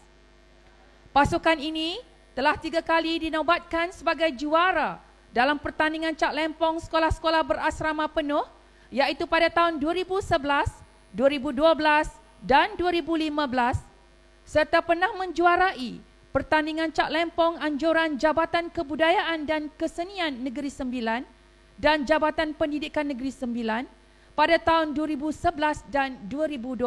Speaker 2: Pasukan ini telah 3 kali dinobatkan sebagai juara dalam pertandingan Cak Lempong sekolah-sekolah berasrama penuh, iaitu pada tahun 2011, 2012 dan 2015, serta pernah menjuarai pertandingan Cak Lempong anjuran Jabatan Kebudayaan dan Kesenian Negeri Sembilan dan Jabatan Pendidikan Negeri Sembilan pada tahun 2011 dan 2012.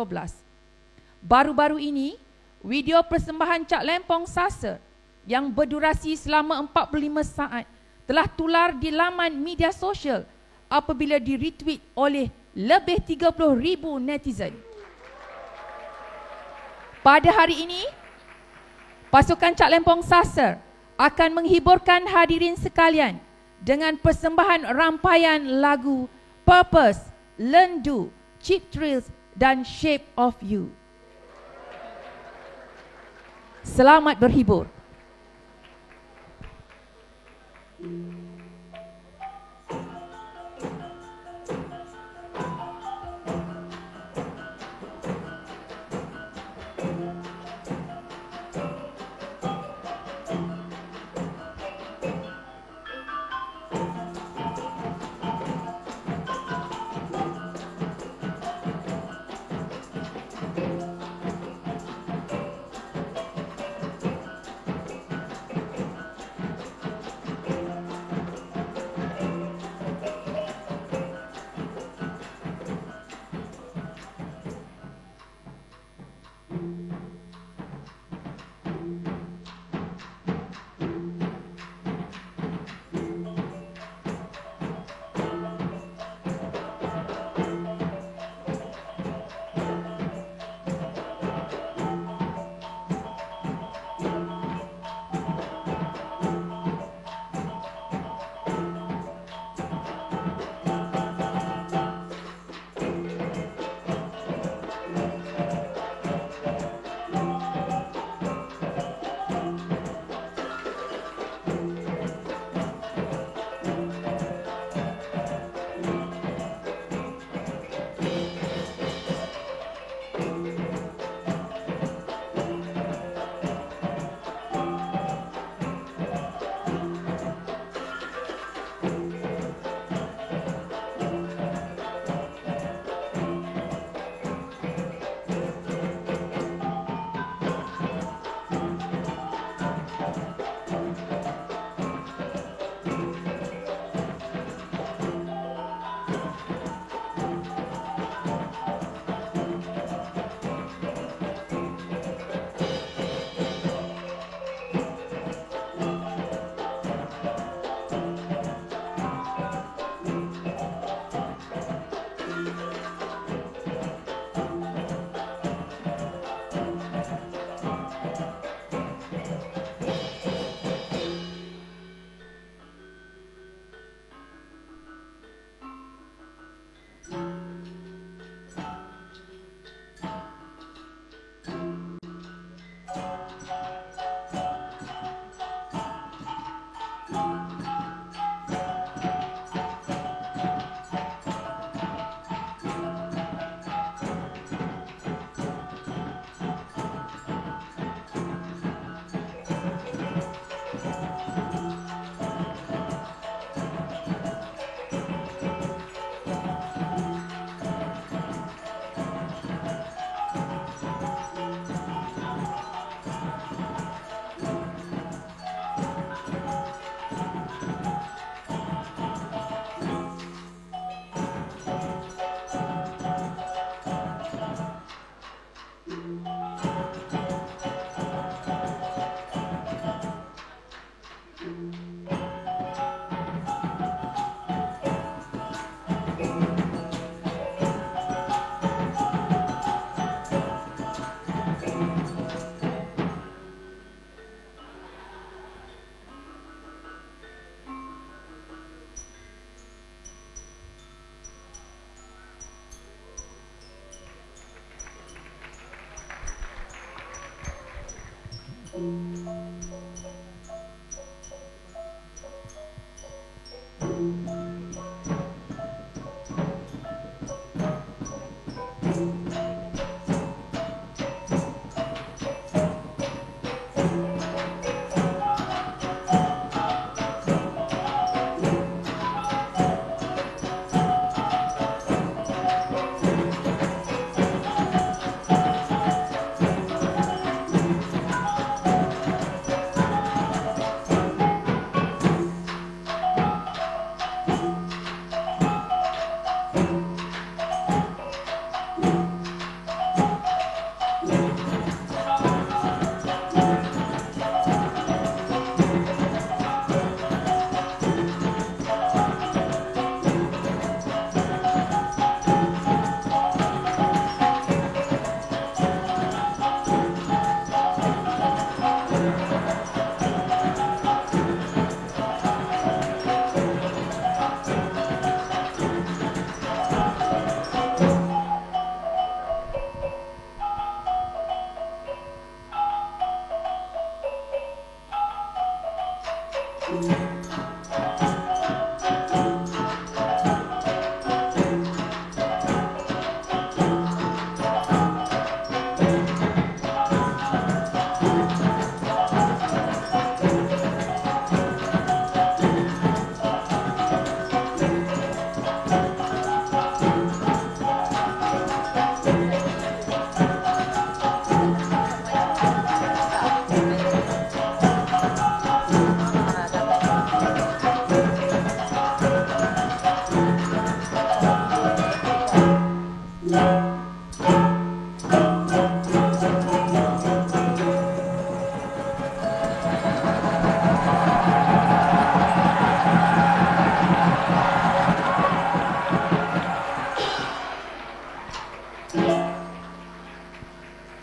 Speaker 2: Baru-baru ini, video persembahan Cak Lempong Saser yang berdurasi selama 45 saat telah tular di laman media sosial apabila di-retweet oleh lebih 30,000 netizen. Pada hari ini, pasukan Cak Lempong Saser akan menghiburkan hadirin sekalian dengan persembahan rampaian lagu Purpose, Lendu, Cheap Thrills dan Shape of You. Selamat berhibur.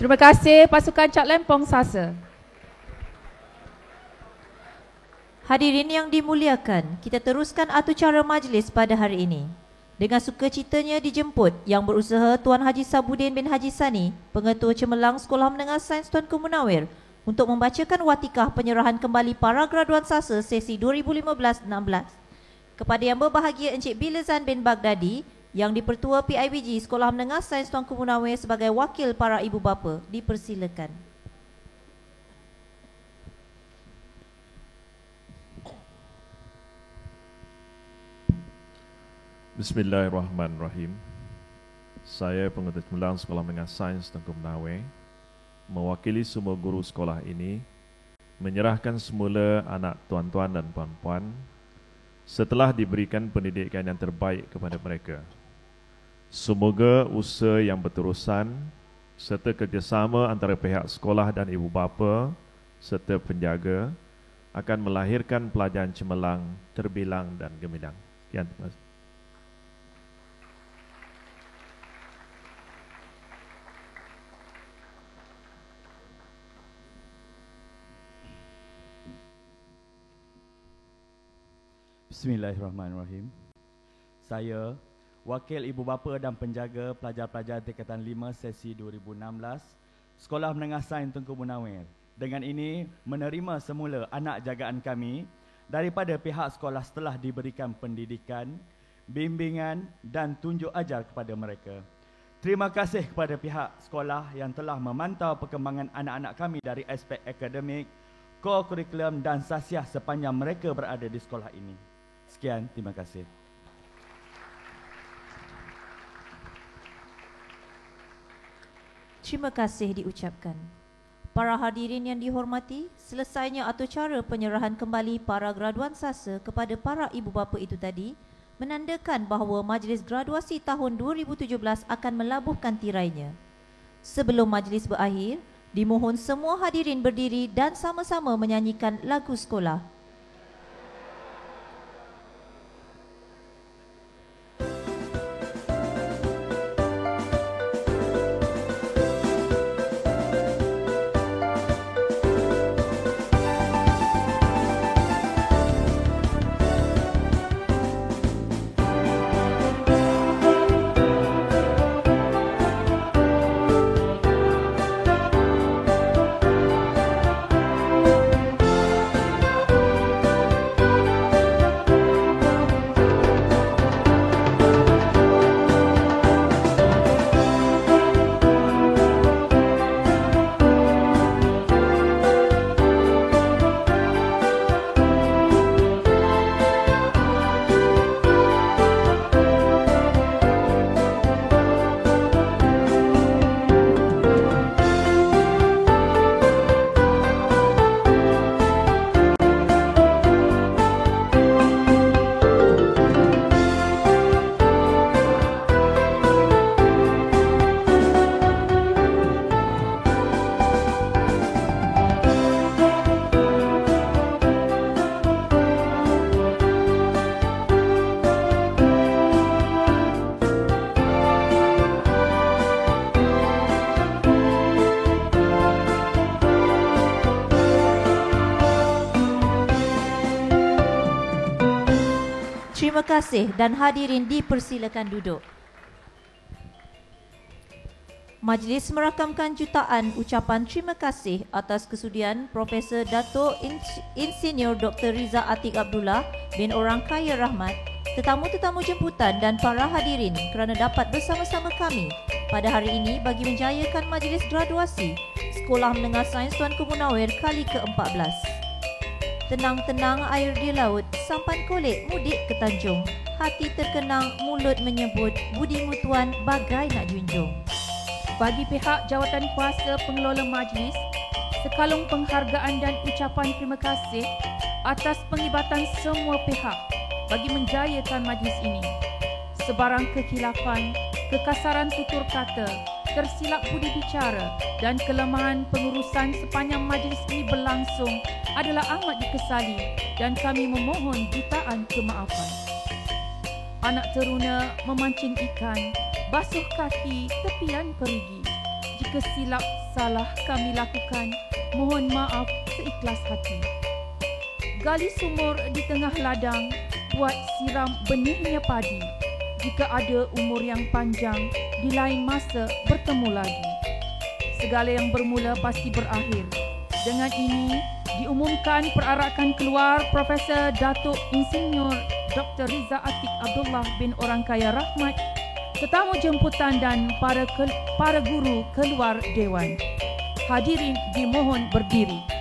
Speaker 2: Terima kasih pasukan Cak Lempong Sasa.
Speaker 1: Hadirin yang dimuliakan, kita teruskan atur majlis pada hari ini. Dengan sukacitanya dijemput Yang Berusaha Tuan Haji Sabudin bin Haji Sani, Pengetua Cemerlang Sekolah Menengah Sains Tuanku Munawir, untuk membacakan watikah penyerahan kembali para graduan sasa sesi 2015-16. Kepada Yang Berbahagia Encik Bilizan bin Baghdadi, Yang Dipertua PIBG Sekolah Menengah Sains Tuanku Munawir sebagai wakil para ibu bapa, dipersilakan.
Speaker 5: Bismillahirrahmanirrahim. Saya Pengetua Cemerlang Sekolah Menengah Sains Tuanku Munawir, mewakili semua guru sekolah ini, menyerahkan semula anak tuan-tuan dan puan-puan setelah diberikan pendidikan yang terbaik kepada mereka. Semoga usaha yang berterusan serta kerjasama antara pihak sekolah dan ibu bapa serta penjaga akan melahirkan pelajaran cemerlang, terbilang dan gemilang. Sekian, terima kasih.
Speaker 9: Bismillahirrahmanirrahim. Saya, wakil ibu bapa dan penjaga pelajar-pelajar tingkatan 5 sesi 2016, Sekolah Menengah Sains Tuanku Munawir, dengan ini menerima semula anak jagaan kami daripada pihak sekolah setelah diberikan pendidikan, bimbingan dan tunjuk ajar kepada mereka. Terima kasih kepada pihak sekolah yang telah memantau perkembangan anak-anak kami dari aspek akademik, ko-kurikulum dan sasiah sepanjang mereka berada di sekolah ini. Sekian, terima kasih.
Speaker 1: Terima kasih diucapkan. Para hadirin yang dihormati, selesainya atur penyerahan kembali para graduan sasa kepada para ibu bapa itu tadi menandakan bahawa majlis graduasi tahun 2017 akan melabuhkan tirainya. Sebelum majlis berakhir, dimohon semua hadirin berdiri dan sama-sama menyanyikan lagu sekolah. Terima kasih dan hadirin dipersilakan duduk. Majlis merakamkan jutaan ucapan terima kasih atas kesudian Profesor Dato' Insinyur Dr. Riza Atik Abdullah bin Orang Kaya Rahmat, tetamu-tetamu jemputan dan para hadirin kerana dapat bersama-sama kami pada hari ini bagi menjayakan majlis graduasi Sekolah Menengah Sains Tuanku Munawir kali ke-14. Tenang-tenang air di laut, sampan kolek mudik ke Tanjung. Hati terkenang, mulut menyebut, budimu tuan bagai nak junjung.
Speaker 2: Bagi pihak jawatan kuasa pengelola majlis, sekalung penghargaan dan ucapan terima kasih atas penglibatan semua pihak bagi menjayakan majlis ini. Sebarang kekhilafan, kekasaran tutur kata, tersilap budi bicara dan kelemahan pengurusan sepanjang majlis ini berlangsung adalah amat dikesali dan kami memohon jutaan kemaafan. Anak teruna memancing ikan, basuh kaki tepian perigi. Jika silap salah kami lakukan, mohon maaf seikhlas hati. Gali sumur di tengah ladang, buat siram benihnya padi. Jika ada umur yang panjang, di lain masa bertemu lagi. Segala yang bermula pasti berakhir. Dengan ini, diumumkan perarakan keluar Profesor Datuk Insinyur Dr. Riza Atik Abdullah bin Orang Kaya Rahmat, tetamu jemputan dan para guru keluar Dewan. Hadirin dimohon berdiri.